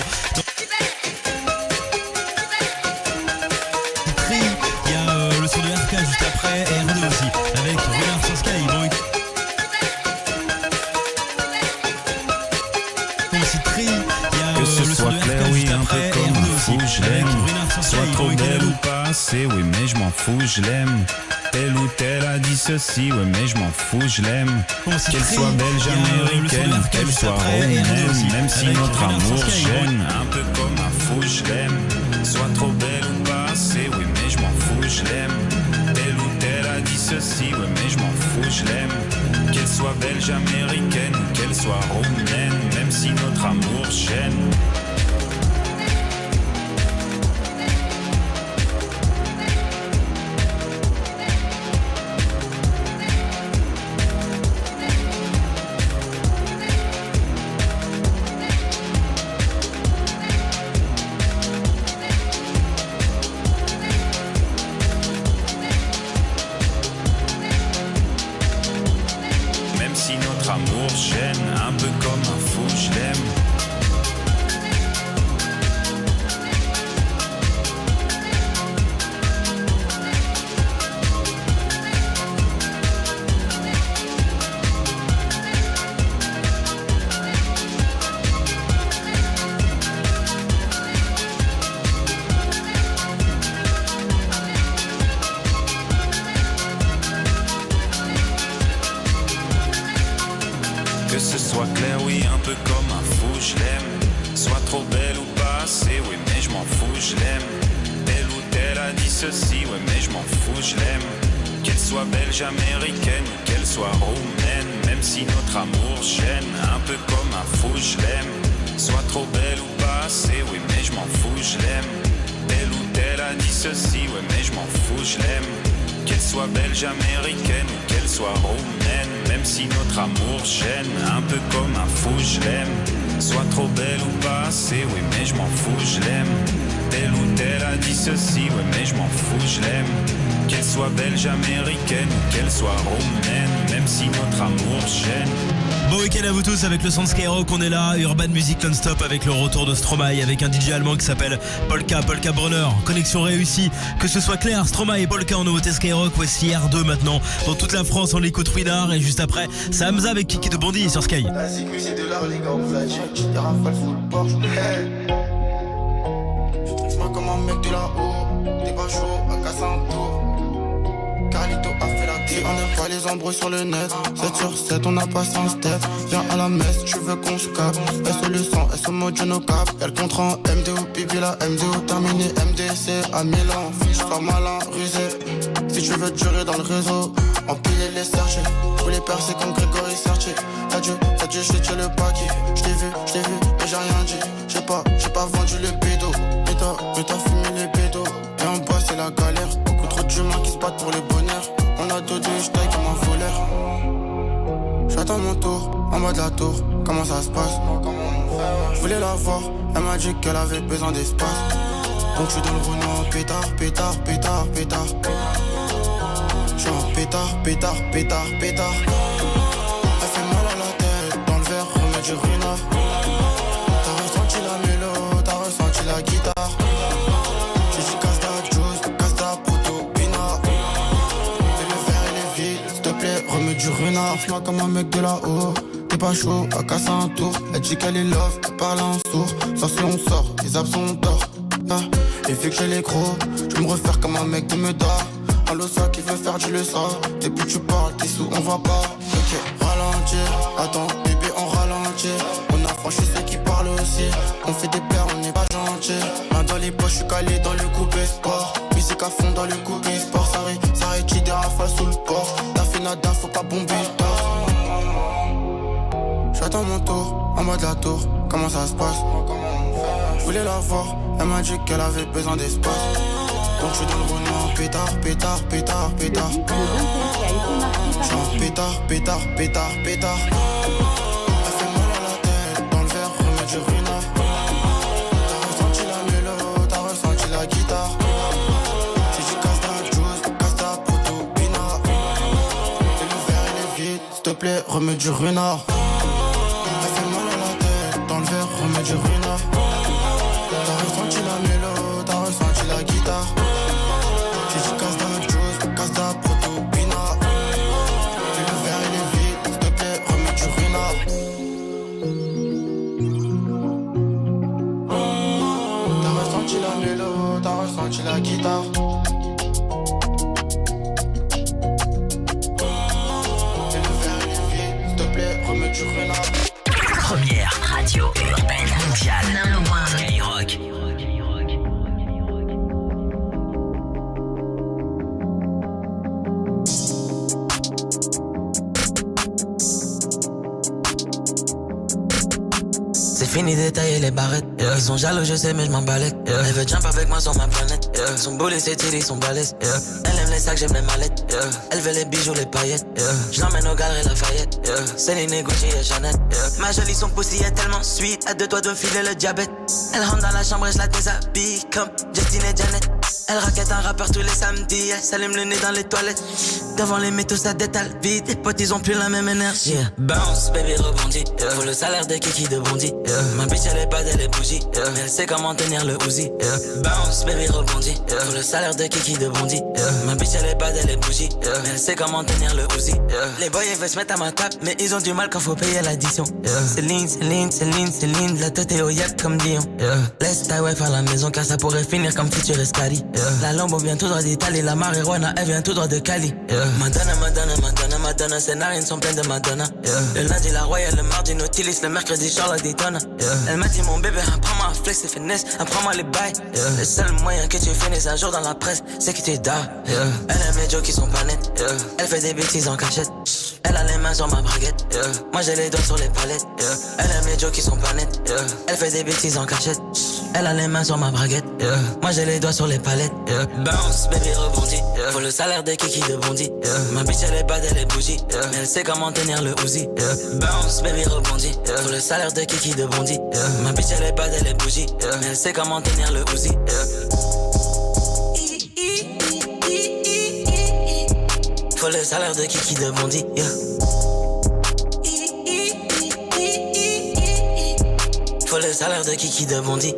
Il y a le son de RK juste après, et R2 aussi, avec Renard sur Sky. Bon, que ce soit clair, oui, un peu comme un fou, je l'aime. Soit trop belle ou pas assez, oui, mais je m'en fous, je l'aime. Telle ou telle a dit ceci, ouais mais je m'en fous, je l'aime. c'est Qu'elle très- soit belge, il y a le son de américaine, l'Arc qu'elle juste soit après, et Arnaud romaine, aussi, même si avec notre Renard amour sur Sky, gêne, un peu comme un fou, je l'aime. Soit trop belle ou pas assez, oui mais je m'en fous, je l'aime. Telle ou telle a dit ceci, ouais mais je m'en fous, je l'aime. Qu'elle soit belge, américaine, ou qu'elle soit roumaine, même si notre amour gêne. Même si notre amour gêne, un peu comme un fou, je l'aime. Que ce soit clair, oui, un peu comme un fou, je l'aime. Soit trop belle ou pas assez, oui, mais je m'en fous, je l'aime. Telle ou telle a dit ceci, ouais, mais je m'en fous, je l'aime. Qu'elle soit belge, américaine, ou qu'elle soit roumaine, même si notre amour gêne, un peu comme un fou, je l'aime. Soit trop belle ou pas assez, oui, mais je m'en fous, je l'aime. Telle ou telle a dit ceci, ouais, mais je m'en fous, je l'aime. Qu'elle soit belge, américaine ou qu'elle soit roumaine, même si notre amour gêne, un peu comme un fou, je l'aime. Soit trop belle ou pas assez, oui mais je m'en fous, je l'aime. Telle ou telle a dit ceci, ouais mais je m'en fous, je l'aime. Qu'elle soit belge, américaine ou qu'elle soit roumaine, même si notre amour gêne. Bon week-end à vous tous avec le son de Skyrock, on est là, Urban Music non-stop avec le retour de Stromae, avec un DJ allemand qui s'appelle Polka Brunner. Connexion réussie, que ce soit Claire, Stromae et Polka en nouveauté Skyrock, voici R2 maintenant. Dans toute la France on l'écoute Winard et juste après c'est Hamza avec Kiki de Bondy sur Sky. Vas-y, musique de l'art, les gars, on fly check. Des rafales full Porsche. Hey. Je moi comme un mec de là-haut. Des bas chauds à casser un tour. Carlito a fait la clé. On n'aime pas les embrouilles sur le net. 7 sur 7, on n'a pas 100 steps. Viens à la messe, tu veux qu'on se capte. SO le sang, SO mode no cap. Y'a le contrat en MDO, pipi la MDO. Terminé MDC à Milan. Fiche pas malin, rusé. Si tu veux durer dans le réseau, empiler les sergés. Pour les percer comme Grégory Sertier. T'as dû, j't'ai tué le paquet. J't'ai vu, mais j'ai rien dit. J'ai pas vendu le pédo. Mais t'as fumé les pédos. Et en bas c'est la galère. Beaucoup trop d'humains qui se battent pour le bonheur. On a deux j'taille comme un voleur. J'attends mon tour, en bas de la tour. Comment ça se passe? Je voulais la voir, elle m'a dit qu'elle avait besoin d'espace. Donc je suis dans le Renault, pétard. J'suis en pétard. Elle fait mal à la tête, dans le verre, remets du Runa. T'as ressenti la mélo, t'as ressenti la guitare. J'ai dit casse ta juice, casse ta proto, pina. Et le verre il est vide, s'il te plaît, remets du Runa. Fais-moi comme un mec de là-haut. T'es pas chaud, à casser un tour. Elle dit qu'elle est love, elle parle en sourd. Sans si on sort, les absents d'or. Et vu que j'ai les gros, je vais me refaire comme un mec de Meda. Un losa qui veut faire du leçon. Depuis que tu parles, t'es sous, on va pas. Ok, ralentir, attends, bébé, on ralentit. On a franchi ceux qui parlent aussi. On fait des paires, on n'est pas gentil. Main dans les poches, je suis calé dans le coupé sport. Musique à fond dans le coupé sport. Ça rétire des rafales sous le port. T'as fait nada, faut pas bomber le torse. J'attends mon tour, en mode la tour. Comment ça se passe? Je voulais la voir, elle m'a dit qu'elle avait besoin d'espace. Donc je suis dans le Renault, pétard. J'suis en pétard. Elle fait mal à la tête, dans le verre, remets du Runa. T'as ressenti la mélo, t'as ressenti la guitare. J'ai dit casse ta juice, casse ta proto, pina. Et le verre il est vide, s'il te plaît, remets du Runa. Elle fait mal à la tête, dans le verre, remets du Runa. T'as ressenti la mélo, t'as ressenti la guitare. J'ai dit casse ta juice, casse ta proto, pina. Et le verre il est vide, s'il te plaît, remets du Runa. T'as ressenti la mélo, t'as ressenti la guitare. je renard. Première radio urbaine mondiale. Skyrock. C'est fini d'étailler les barrettes. Ils sont jaloux, je sais, mais je m'en balèque. Elle veut jump avec moi sur ma planète. Son boulet, c'est tiré, son balèze. Elle aime les sacs, j'aime les mallettes. Elle veut les bijoux, les paillettes. Je l'emmène au galeries Lafayette. Céline, Gucci et Jeannette. Ma jolie, son pussy est tellement sweet. À deux doigts de me filer le diabète. Elle rentre dans la chambre et je la déshabille comme Justine et Janet. Elle raquette un rappeur tous les samedis. Elle s'allume le nez dans les toilettes. Devant les métaux, ça détale vite. Les potes, ils ont plus la même énergie. Bounce, baby, rebondit. Faut le salaire de Kiki de Bondy. Ma bitch, elle est pas elle est bougie. Mais elle sait comment tenir le Uzi. Bounce, baby, rebondit. Faut le salaire de Kiki de Bondy. Ma bitch, elle est pas elle est bougie. Mais elle sait comment tenir le Uzi. Les boys, ils veulent se mettre à ma table. Mais ils ont du mal quand faut payer l'addition. Céline, Céline, Céline, Céline. La tête est au yep comme Dion. Laisse ta wife à la maison car ça pourrait finir comme Future Escali. La Lambo vient tout droit d'Italie. La marijuana, elle vient tout droit de Cali. Madonna, Madonna, Madonna, Madonna. Ses narines sont pleines de Madonna. Le lundi, la Royale. Le mardi, Nautilus. Le mercredi, Charlotte Daytona. Elle m'a dit, mon bébé, apprends-moi à flex et finesse. Apprends-moi les bails. Le seul moyen que tu finisses un jour dans la presse, c'est que tu dors. Elle aime les jokes qui sont pas nets. Elle fait des bêtises en cachette. Elle a les mains sur ma braguette. Moi, j'ai les doigts sur les palettes. Elle aime les jokes qui sont pas nets. Elle fait des bêtises en cachette. Elle a les mains sur ma braguette. Moi, j'ai les doigts sur les palettes. Bounce, baby, rebondit. Faut le salaire de Kiki de Bondy. Ma bitch, elle est pas elle est bougie. Mais elle sait comment tenir le Uzi. Bounce, baby, rebondit. Faut le salaire de Kiki de Bondy. Ma bitch, elle est pas elle est bougie. Mais elle sait comment tenir le Uzi. Faut le salaire de Kiki de Bondy. Faut le salaire de Kiki de Bondy.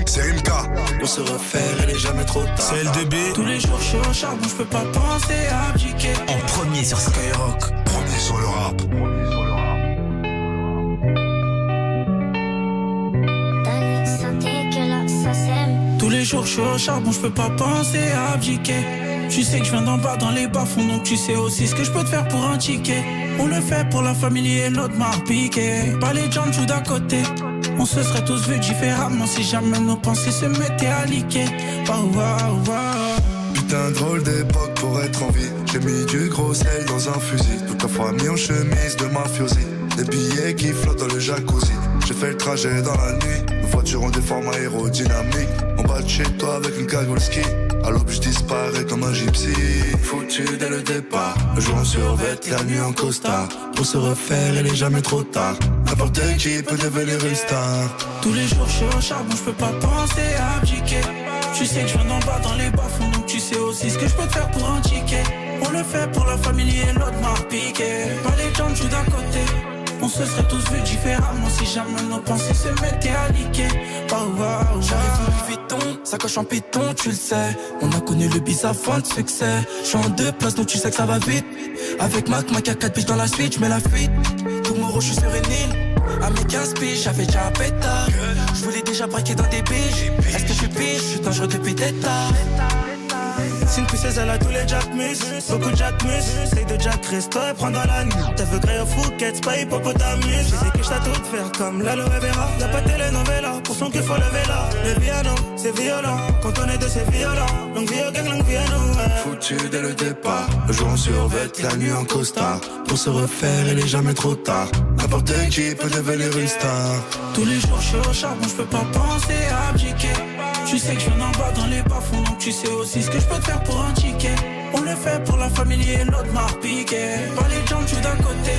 C'est Rimka. On se refaire, elle est jamais trop tard. C'est LDB. Tous les jours, je suis au charbon, je peux pas penser à abdiquer. En premier sur Skyrock. Premier sur le rap. Tous les jours, je suis au charbon, je peux pas penser à abdiquer. Tu sais que je viens d'en bas dans les bas-fonds, donc tu sais aussi ce que je peux te faire pour un ticket. On le fait pour la famille et l'autre m'a piqué. Pas les gens tout d'à côté. On se serait tous vus différemment si jamais nos pensées se mettaient à liquer. Putain, drôle d'époque pour être en vie. J'ai mis du gros sel dans un fusil. Toute la famille en chemise de mafiosi. Des billets qui flottent dans le jacuzzi. J'ai fait le trajet dans la nuit. Nos voitures ont des formats aérodynamiques. En bas de chez toi avec une cagoule ski. À l'aube je disparais comme un gypsy. Foutu dès le départ. Le jour en survêt, la nuit en costard. Pour se refaire, il est jamais trop tard. N'importe qui peut devenir une star. Tous les jours je suis au charbon, je peux pas penser à abdiquer. Tu sais que je viens d'en bas dans les bas-fonds, donc tu sais aussi ce que je peux te faire pour un ticket. On le fait pour la famille et l'autre m'a piqué. Pas les gens tout d'à côté. On se serait tous vus différemment si jamais nos pensées se mettaient à liquer. J'arrive en Louis Vuitton, ça coche en python, tu le sais. On a connu le bis à fin de succès. Je suis en 2 places donc tu sais que ça va vite. Avec Mac a 4 piges dans la suite, j'mets la fuite. Tomorrow je suis sur une île. À mes 15 piges, j'avais déjà un pétard. Je voulais déjà braquer dans des piges. Est-ce que je suis pige? Je suis dangereux depuis des tard. C'est une puceuse, elle a tous les Jack Mus. Beaucoup de Jack Mus. Essaye de Jack Resto et prendre la nuit. T'as vu gré au Fouquet, c'est pas hippopotamus. Je sais que je t'ai tout faire comme l'aloe vera. Y'a pas de telenovela, pour son qu'il faut lever là. Le piano, c'est violent. Quand on est deux, c'est violent. Longue vie au gang, longue vie à nous. Foutu dès le départ. Le jour en survêt, la nuit en costard. Pour se refaire, il est jamais trop tard. N'importe qui peut devenir une star. Tous les jours, je suis au charbon, je peux pas penser à abdiquer. Tu sais que je viens d'en bas dans les bas-fonds, donc tu sais aussi ce que je peux te faire pour un ticket. On le fait pour la famille et l'autre m'a piqué. Pas les gens tout d'un côté.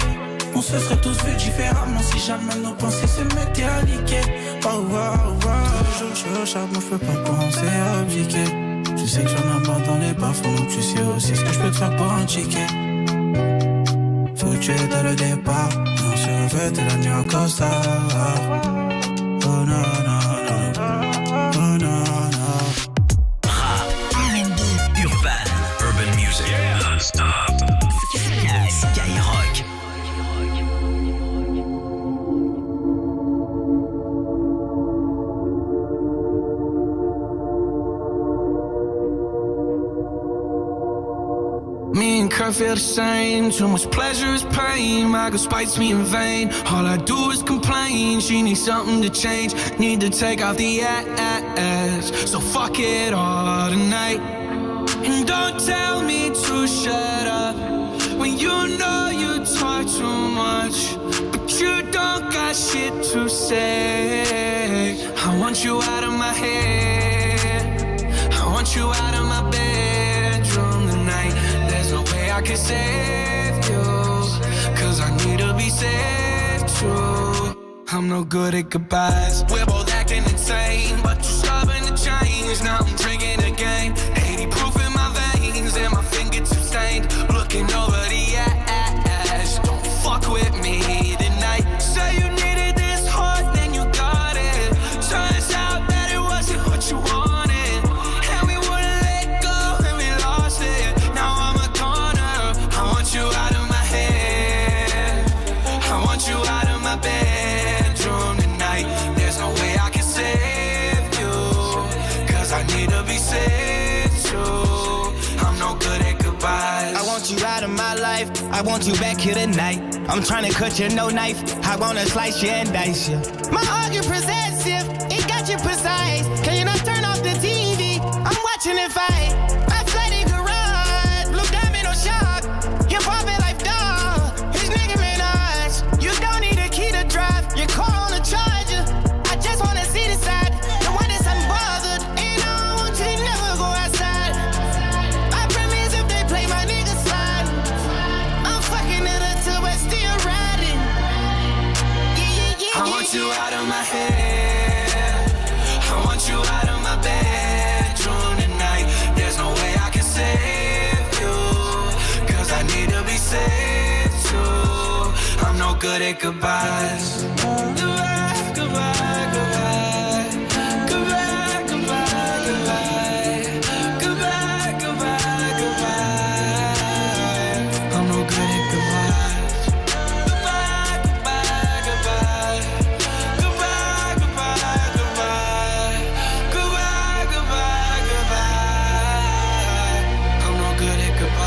On se serait tous vus différemment si jamais nos pensées se mettaient à liquer. Tous les jours, je suis au charbon, je peux pas penser à abdiquer. Tu sais que je viens d'en bas dans les bas-fonds, donc tu sais aussi ce que je peux te faire pour un ticket. Foutu dès le départ, on se revêt et la nuit en costard. Oh non, non. Urban music. Yeah, stop. Skyrock. Tous les jours, je suis au charbon, je peux pas penser à abdiquer. Tu sais que je viens d'en bas dans les bas-fonds, donc tu sais aussi ce que je peux te faire pour un ticket. On le fait pour la famille et l'autre m'a piqué. Pas les gens tout d'un côté. On se serait tous vus différemment si jamais nos pensées se mettaient à liquer. Skyrock. I feel the same. Too much pleasure is pain. My girl spites me in vain. All I do is complain. She needs something to change. Need to take off the ass. So fuck it all tonight. And don't tell me to shut up when you know you talk too much, but you don't got shit to say. I want you out of my head. I want you out of my bedroom tonight. There's no way I can save you, cause I need to be saved too. I'm no good at goodbyes. We're both acting insane, but you're stubborn to change. Now I'm drinking again. 80 proof in my veins and my fingertips stained. Looking over the ash. Don't fuck with me tonight. Say you needed this hard, then you got it. Turns out that it wasn't what you wanted, and we wouldn't let go and we lost it. Now I'm a goner. I want you out of my head. I want you out of my bedroom tonight. There's no way I can save you, cause I need to be saved too. I'm no good at goodbyes. I want you out of my life. I want you back here tonight. I'm trying to cut you, no knife. I wanna slice you and dice you. My heart you possessive, it got you precise. Can you not turn off the TV? I'm watching it fight. I flooded garage, blue diamond or shark. Your private life dog, his nigga Minaj. You don't need a key to drive, your car on the charger. I just wanna see the side, the one that's unbothered. And I want you to never go outside. I promise if they play my nigga slide, I'm fucking it up till we're still riding. I want you out of my head. I want you out of my bedroom tonight. There's no way I can save you, cause I need to be saved too. I'm no good at goodbyes. Goodbye, goodbye, goodbye. Goodbye, goodbye, goodbye. Goodbye, goodbye, goodbye. I'm no good at goodbyes. Goodbye, goodbye, goodbye. Goodbye, goodbye, goodbye. Goodbye, goodbye, goodbye. I'm no good at goodbyes.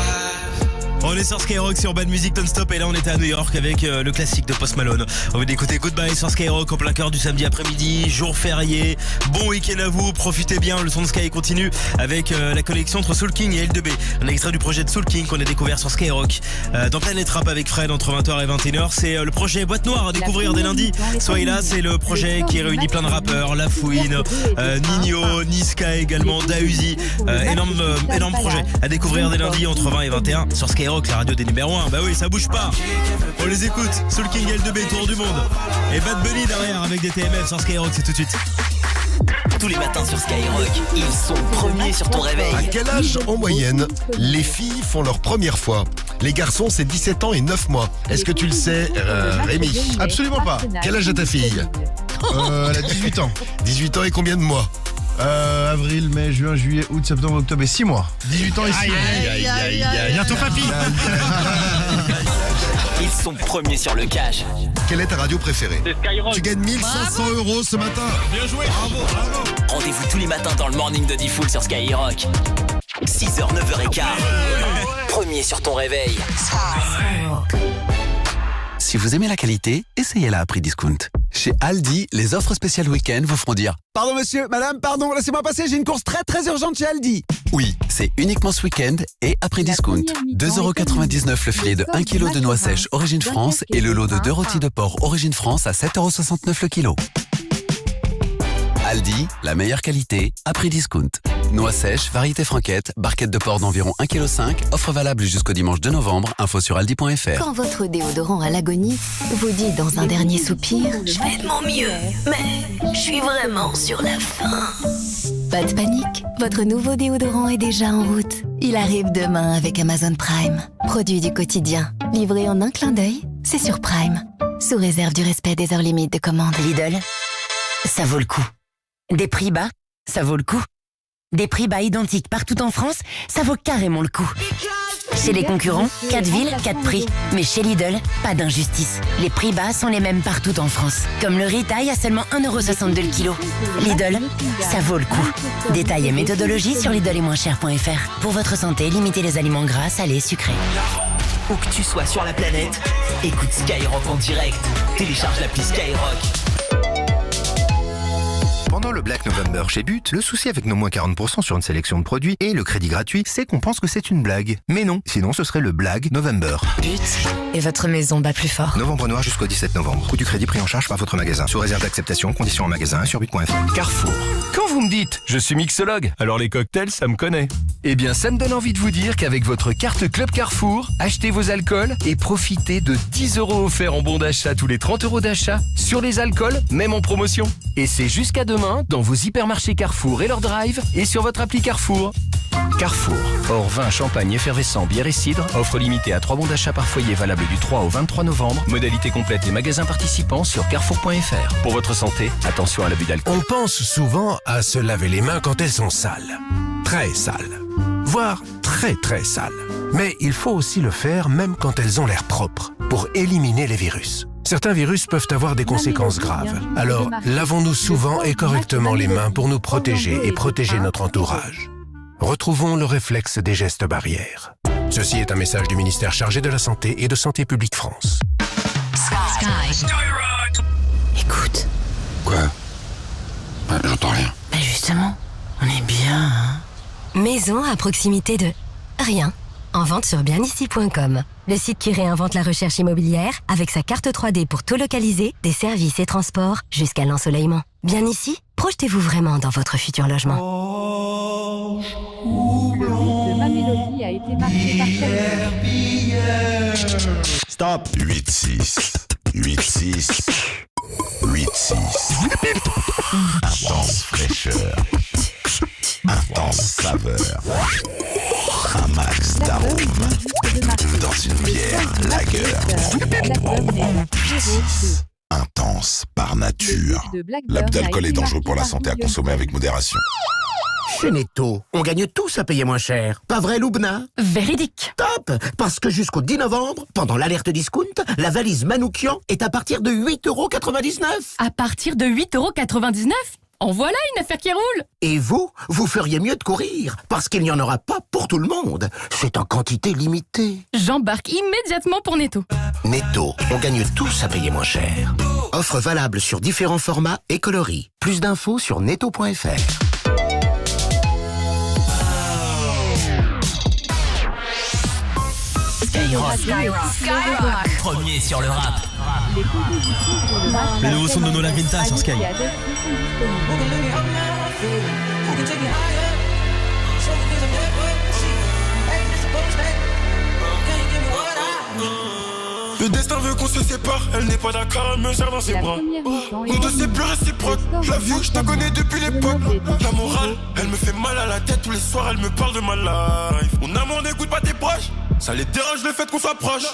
On est sur Skyrock sur Bad Music Non-Stop et là on était à New York avec le classique de Post Malone. On va d'écouter Goodbye sur Skyrock en plein cœur du samedi après-midi, jour férié. Bon week-end à vous, profitez bien, le son de Sky continue avec la collection entre Soul King et L2B. Un extrait du projet de Soul King qu'on a découvert sur Skyrock dans Planète Rap avec Fred entre 20h et 21h. C'est le projet Boîte Noire à découvrir dès lundi. Soyez là, c'est le projet qui réunit plein de rappeurs, La Fouine, Nino, Niska également, Dausi. Énorme projet à découvrir dès lundi entre 20 et 21 sur Skyrock, la radio des numéros 1. Bah oui, ça bouge pas. On les écoute. Soul King, L2B, Tour du monde. Et Bad Bunny derrière avec des TMF sur Skyrock, c'est tout de suite. Tous les matins sur Skyrock, ils sont premiers sur ton réveil. À quel âge, en moyenne, les filles font leur première fois? Les garçons, c'est 17 ans et 9 mois. Est-ce que tu le sais, Rémi? Absolument pas. Quel âge a ta fille? Elle a 18 ans. 18 ans et combien de mois? Avril, mai, juin, juillet, août, septembre, octobre et 6 mois. 18 ans et 6 mois. Bientôt papy. Ils sont premiers sur le cash. Quelle est ta radio préférée? C'est Skyrock. Tu gagnes 1500 € ce matin. Bien joué. Bravo. Rendez-vous tous les matins dans le morning de Diffoul sur Skyrock. 6h, 9h15. Premier sur ton réveil. Si vous aimez la qualité, essayez-la à prix discount. Chez Aldi, les offres spéciales week-end vous feront dire « Pardon monsieur, madame, pardon, laissez-moi passer, j'ai une course très très urgente chez Aldi !» Oui, c'est uniquement ce week-end et à prix discount. 2,99€ le filet de 1 kg de noix sèches Origine France et le lot de 2 rôtis de porc Origine France à 7,69€ le kilo. Aldi, la meilleure qualité, à prix discount. Noix sèches, variété franquette, barquette de porc d'environ 1,5 kg, offre valable jusqu'au dimanche 2 novembre, info sur aldi.fr. Quand votre déodorant à l'agonie vous dit dans un dernier soupir « Je fais de mon mieux, mais je suis vraiment sur la fin ». Pas de panique, votre nouveau déodorant est déjà en route. Il arrive demain avec Amazon Prime. Produit du quotidien, livré en un clin d'œil, c'est sur Prime. Sous réserve du respect des heures limites de commande. Lidl, ça vaut le coup. Des prix bas, ça vaut le coup. Des prix bas identiques partout en France, ça vaut carrément le coup. Chez les concurrents, 4 villes, 4 prix. Mais chez Lidl, pas d'injustice. Les prix bas sont les mêmes partout en France. Comme le riz taille à seulement 1,62€ le kilo. Lidl, ça vaut le coup. Détails et méthodologie sur lidl-et-moins-cher.fr. Pour votre santé, limitez les aliments gras, salés, sucrés. Où que tu sois sur la planète, écoute Skyrock en direct. Télécharge l'appli Skyrock. Pendant le Black November chez But, le souci avec nos moins 40% sur une sélection de produits et le crédit gratuit, c'est qu'on pense que c'est une blague. Mais non, sinon ce serait le Black November. But et votre maison bat plus fort. Novembre noir jusqu'au 17 novembre. Coût du crédit pris en charge par votre magasin. Sous réserve d'acceptation, conditions en magasin sur but.fr. Carrefour. Quand vous me dites « je suis mixologue », alors les cocktails, ça me connaît. Eh bien, ça me donne envie de vous dire qu'avec votre carte Club Carrefour, achetez vos alcools et profitez de 10 € offerts en bon d'achat tous les 30 € d'achat sur les alcools, même en promotion. Et c'est jusqu'à demain dans vos hypermarchés Carrefour et leur drive et sur votre appli Carrefour. Carrefour. Hors vin, champagne, effervescent, bière et cidre. Offre limitée à 3 bons d'achat par foyer valable du 3 au 23 novembre. Modalité complète et magasins participants sur carrefour.fr. Pour votre santé, attention à l'abus d'alcool. On pense souvent à se laver les mains quand elles sont sales. Très sales. Voire très très sales. Mais il faut aussi le faire même quand elles ont l'air propres, pour éliminer les virus. Certains virus peuvent avoir des conséquences graves. Alors, lavons-nous souvent et correctement les mains pour nous protéger et protéger notre entourage. Retrouvons le réflexe des gestes barrières. Ceci est un message du ministère chargé de la Santé et de Santé publique France. Écoute. Quoi? J'entends rien. Bah justement, on est bien, hein. Maison à proximité de rien. En vente sur bienici.com. Le site qui réinvente la recherche immobilière avec sa carte 3D pour tout localiser, des services et transports jusqu'à l'ensoleillement. Bien ici, projetez-vous vraiment dans votre futur logement. Le de ma mélodie a été marqué par Stop. 8-6. 8-6. 8-6. Intense fraîcheur. Intense saveur. Un max d'arôme. Dans une bière lager. 8-6. Intense par nature. L'abus d'alcool est dangereux pour la santé à consommer avec modération. Chez Netto, on gagne tous à payer moins cher. Pas vrai, Loubna? Véridique. Top! Parce que jusqu'au 10 novembre, pendant l'alerte discount, la valise Manoukian est à partir de 8,99 €. À partir de 8,99 €? En voilà une affaire qui roule! Et vous feriez mieux de courir, parce qu'il n'y en aura pas pour tout le monde. C'est en quantité limitée. J'embarque immédiatement pour Netto. Netto, on gagne tous à payer moins cher. Offre valable sur différents formats et coloris. Plus d'infos sur netto.fr. Skyrock. Premier sur le rap. Le nouveau son de Nono La Grinta sur Sky. Le destin veut qu'on se sépare, elle n'est pas d'accord, elle me serre dans ses bras. Nous deux c'est plus réciproque, je la vis, je te connais depuis l'époque. La morale, elle me fait mal à la tête, tous les soirs elle me parle de ma life. Mon amour n'écoute pas tes proches, ça les dérange le fait qu'on s'approche.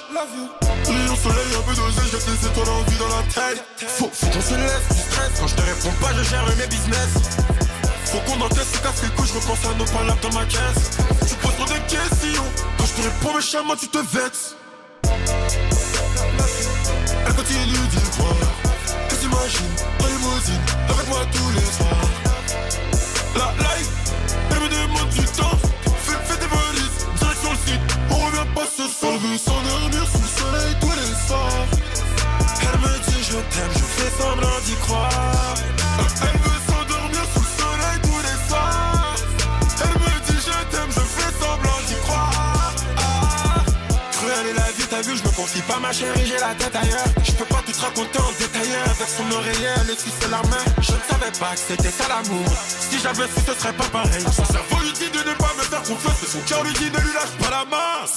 Rayon soleil, un peu d'oseille, jette les étoiles en vie dans la tête. Faut qu'on se laisse du stress, quand je te réponds pas je gère mes business. Faut qu'on encaisse ce casse les couilles, je repense à nos palabres dans ma caisse. Tu poses trop de questions, quand je te réponds méchamment tu te vexes. Elle continue d'y croire. Et t'imagines, en limousine, avec moi tous les soirs. La life, elle me demande du temps. Fais tes valises, direction le site. On revient pas ce soir. Elle veut s'endormir sous le soleil tous les soirs. Elle me dit je t'aime, je fais semblant d'y croire. Elle veut s'endormir sous le soleil tous les soirs. Elle me dit je t'aime, je fais semblant d'y croire. Cruelle est la vie, t'as vu, je me confie pas ma chérie, j'ai la tête ailleurs. Je peux pas tout te raconter en détail. Avec son oreiller, elle essuie la main. Je ne savais pas que c'était ça l'amour. Si j'avais su, ce serait pas pareil. Son cerveau lui dit de ne pas me faire confiance, mais son cœur lui dit ne lui lâche pas la main.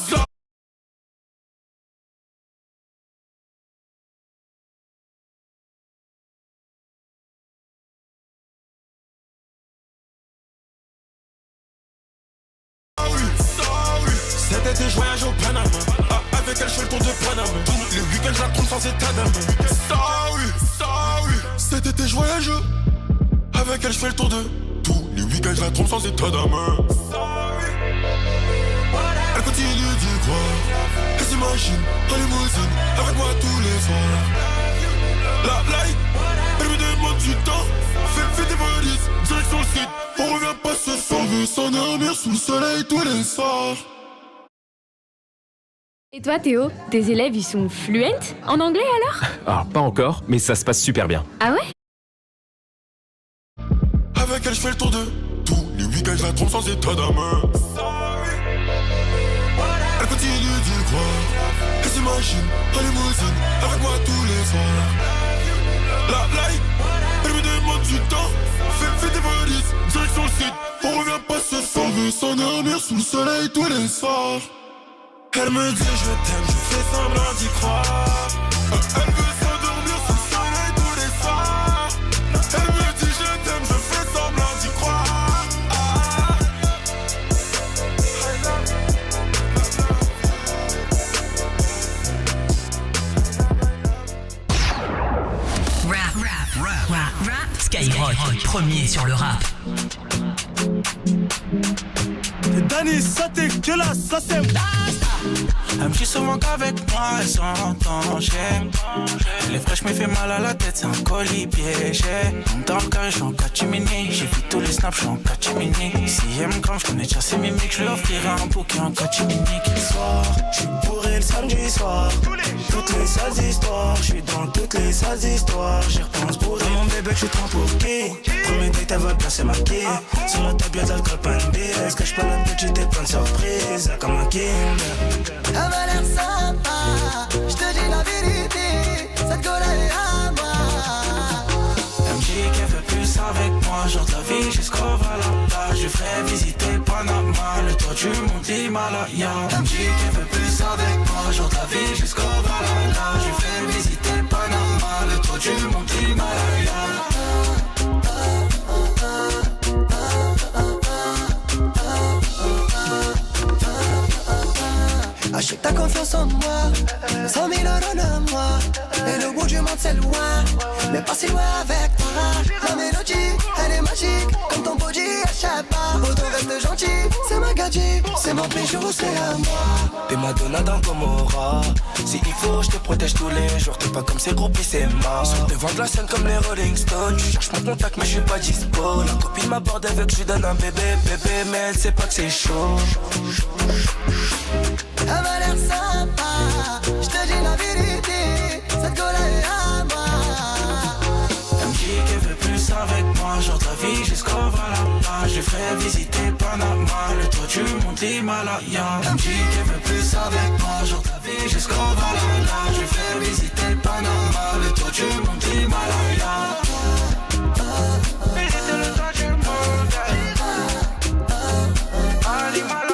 Cet été je voyage au Panama. Avec elle je fais le tour de Panama. Les week-ends je la compte sans état d'âme. Cet été je voyage. Avec elle je fais le tour de tous les week-ends je la trompe sans état d'âme. Elle continue d'y croire. Elle s'imagine en limousine avec moi tous les soirs. La light, elle me demande du temps. Fais des valises, direction le site. On revient pas ce soir, veut s'endormir sous le soleil tous les soirs. Et toi Théo, tes élèves ils sont fluents en anglais alors? Ah, pas encore, mais ça se passe super bien. Ah ouais? Avec elle je fais le tour de tous les week-ends, je la trompe sans état d'âme. Elle continue d'y croire. Elle s'imagine en limousine avec moi tous les soirs. La light, elle me demande du temps. Fais des valises, direction le site. On revient pas ce soir, veut s'endormir sous le soleil tous les soirs. Elle me dit je t'aime, je fais semblant d'y croire. Elle veut s'endormir sous le soleil tous les soirs. Elle me dit je t'aime, je fais semblant d'y croire. Rap. Skyrock, premier sur le rap. Dani, ça t'es que là, ça c'est. Elle me dit souvent qu'avec moi elle s'entend, j'aime. Elle est fraîche mais fait mal à la tête, c'est un colis piégé. Dans le carré, j'suis en catimini. J'ai vu tous les snaps, j'suis en catimini. Si elle me crame, j'connais déjà ses mimiques. J'lui offrirai un bouquet en catimini. Soir, j'suis bourré le samedi soir. Toutes les sales histoires, j'suis dans toutes les sales histoires. J'y repense bourré. Dans mon bébé, j'suis trop pour qui? Premier date, elle va bien se maquiller. Sur la table, y'a de l'alcool, pas une bière. Est-ce que j'peux la petite et plein de surprises? Comme un king. Elle m'a l'air sympa, je te dis la vérité, cette gueule est à moi. Elle me dit qu'elle veut plus avec moi, genre de la vie jusqu'au Valhalla. Je lui ferai visiter Panama, le toit du mont Himalaya. Elle me dit qu'elle veut plus avec moi, genre de la vie jusqu'au Valhalla. Je lui ferai visiter Panama, le toit du mont Himalaya. Achète ta confiance en moi, 100 000 euros de moi. Et le bout du monde c'est loin, mais pas si loin avec toi. La mélodie, elle est magique, comme ton body échappe pas. Auto reste gentil, c'est ma gadget, c'est mon bijou, c'est à moi. T'es Madonna dans Gomorrah. Si il faut, je te protège tous les jours. T'es pas comme ces groupies, c'est mort. Sur le devant de la scène comme les Rolling Stones. Je cherche mon contact, mais je suis pas dispo. La copine m'aborde avec, je lui donne un bébé, mais elle sait pas que c'est chaud. Elle m'a l'air sympa, je te dis la vérité, cette gueule est à moi. Elle me dit qu'elle veut plus avec moi, genre de la vie jusqu'au Valhalla. Je lui ferai visiter Panama, le toit du mont Himalaya. Elle me dit qu'elle veut plus avec moi, genre de la vie jusqu'au Valhalla. Je lui ferai visiter Panama, le toit du mont Himalaya. Visiter le toit du monde, à l'Himalaya.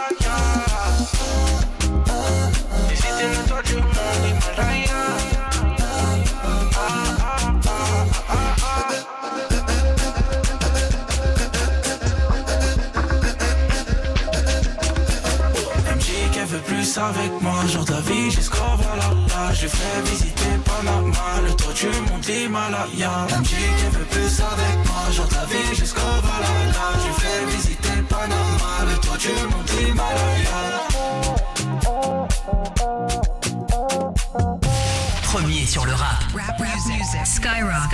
Plus avec moi, genre de la vie jusqu'au Valhalla. Je lui ferai visiter Panama, le toit du mont Himalaya. Elle me dit qu'elle veut plus avec moi, genre de la vie jusqu'au Valhalla. Je lui ferai visiter Panama, le toit du mont Himalaya. Premier sur le rap. Rap music. Skyrock.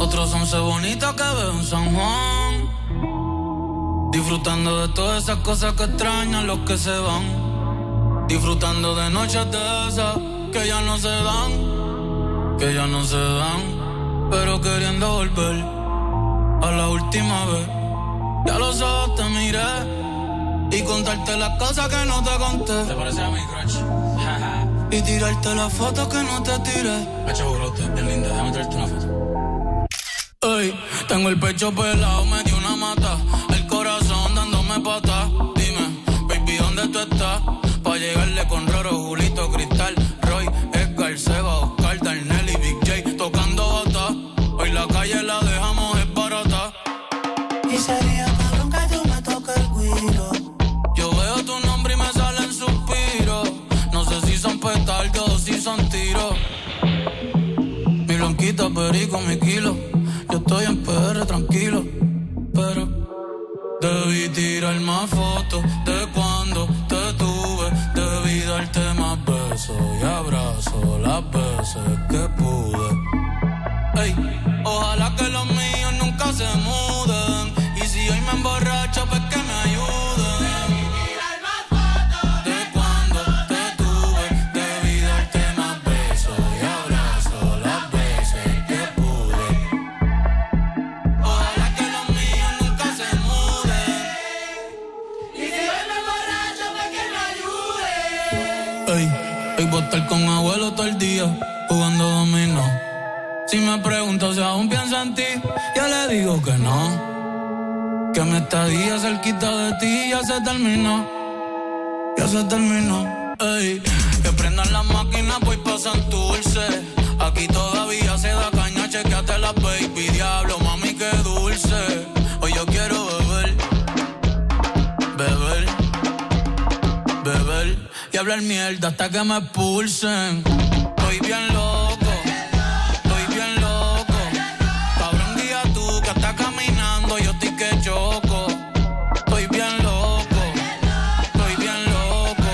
Otros 11 bonitas que veo en San Juan, disfrutando de todas esas cosas que extrañan los que se van, disfrutando de noches de esas que ya no se dan, pero queriendo volver a la última vez. Ya los ojos te miré y contarte las cosas que no te conté. ¿Te parece a mi crush? Y tirarte las fotos que no te tiré. Pecho brote, bien linda, déjame traerte una foto. Ey, tengo el pecho pelado, me dio una mata. El corazón dándome patas. Dime, baby, ¿dónde tú estás? Pa' llegarle con Roro, Julito, Cristal, Roy, Edgar, Seba, Oscar, Darnell y Big J tocando bata. Hoy la calle la dejamos es barata. Y sería cabrón que tú me toques el cuido. Yo veo tu nombre y me sale blanquita, perico, mi kilo. Yo estoy en PR tranquilo, pero debí tirar más fotos de cuando te tuve. Debí darte más besos y abrazos las veces que pude. Ey, ojalá que los míos nunca se muden. Y si hoy me emborracho, pues que me ayuden. Debí tirar más fotos de cuando te tuve. Debí darte más besos y abrazos las veces que pude. Ojalá que los míos nunca se muden. Y si hoy me emborracho, pues que me ayuden. Ey, hoy voy a estar con abuelo todo el día jugando dominó. Si me pregunto si aún pienso en ti, yo le digo que no. Que mi estadía cerquita de ti ya se terminó. Ya se terminó. Ey, que prendan las máquinas, pues pasan dulce. Aquí todavía se da caña, chequeate la baby. Diablo, mami, qué dulce. Hoy yo quiero beber. Beber. Beber. Y hablar mierda hasta que me expulsen. Estoy bien loco. Choco, estoy bien loco,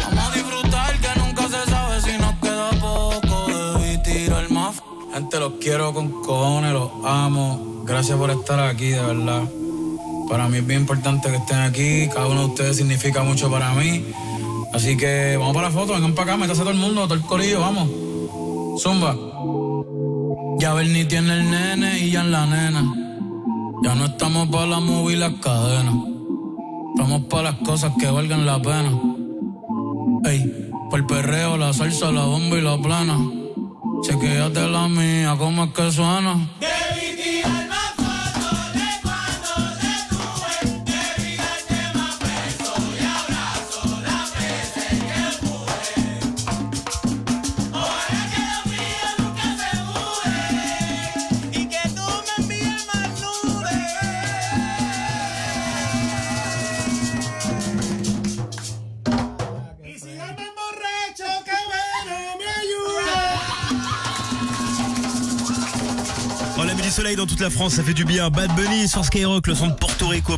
vamos a disfrutar que nunca se sabe si nos queda poco. Debí tirar más. Gente, los quiero con cojones, los amo. Gracias por estar aquí, de verdad. Para mí es bien importante que estén aquí. Cada uno de ustedes significa mucho para mí. Así que vamos para la foto, vengan para acá, métase todo el mundo, todo el corillo, vamos. Zumba. Ya Bernie tiene el nene y ya en la nena. Ya no estamos para la movie y las cadenas. Estamos para las cosas que valgan la pena. Ey, por el perreo, la salsa, la bomba y la plana. Chequéate la mía, ¿cómo es que suena? Debí tirar más fotos de cuando te tuve. Debí darte más besos y abrazos las veces que pude. Ojalá que los míos nunca se muden. Y que tú me envíes más nudes. Y si yo me emborracho, que bueno me ayude. On a mis du soleil dans toute la France, ça fait du bien. Bad Bunny sur Skyrock, le son de Porto Rico.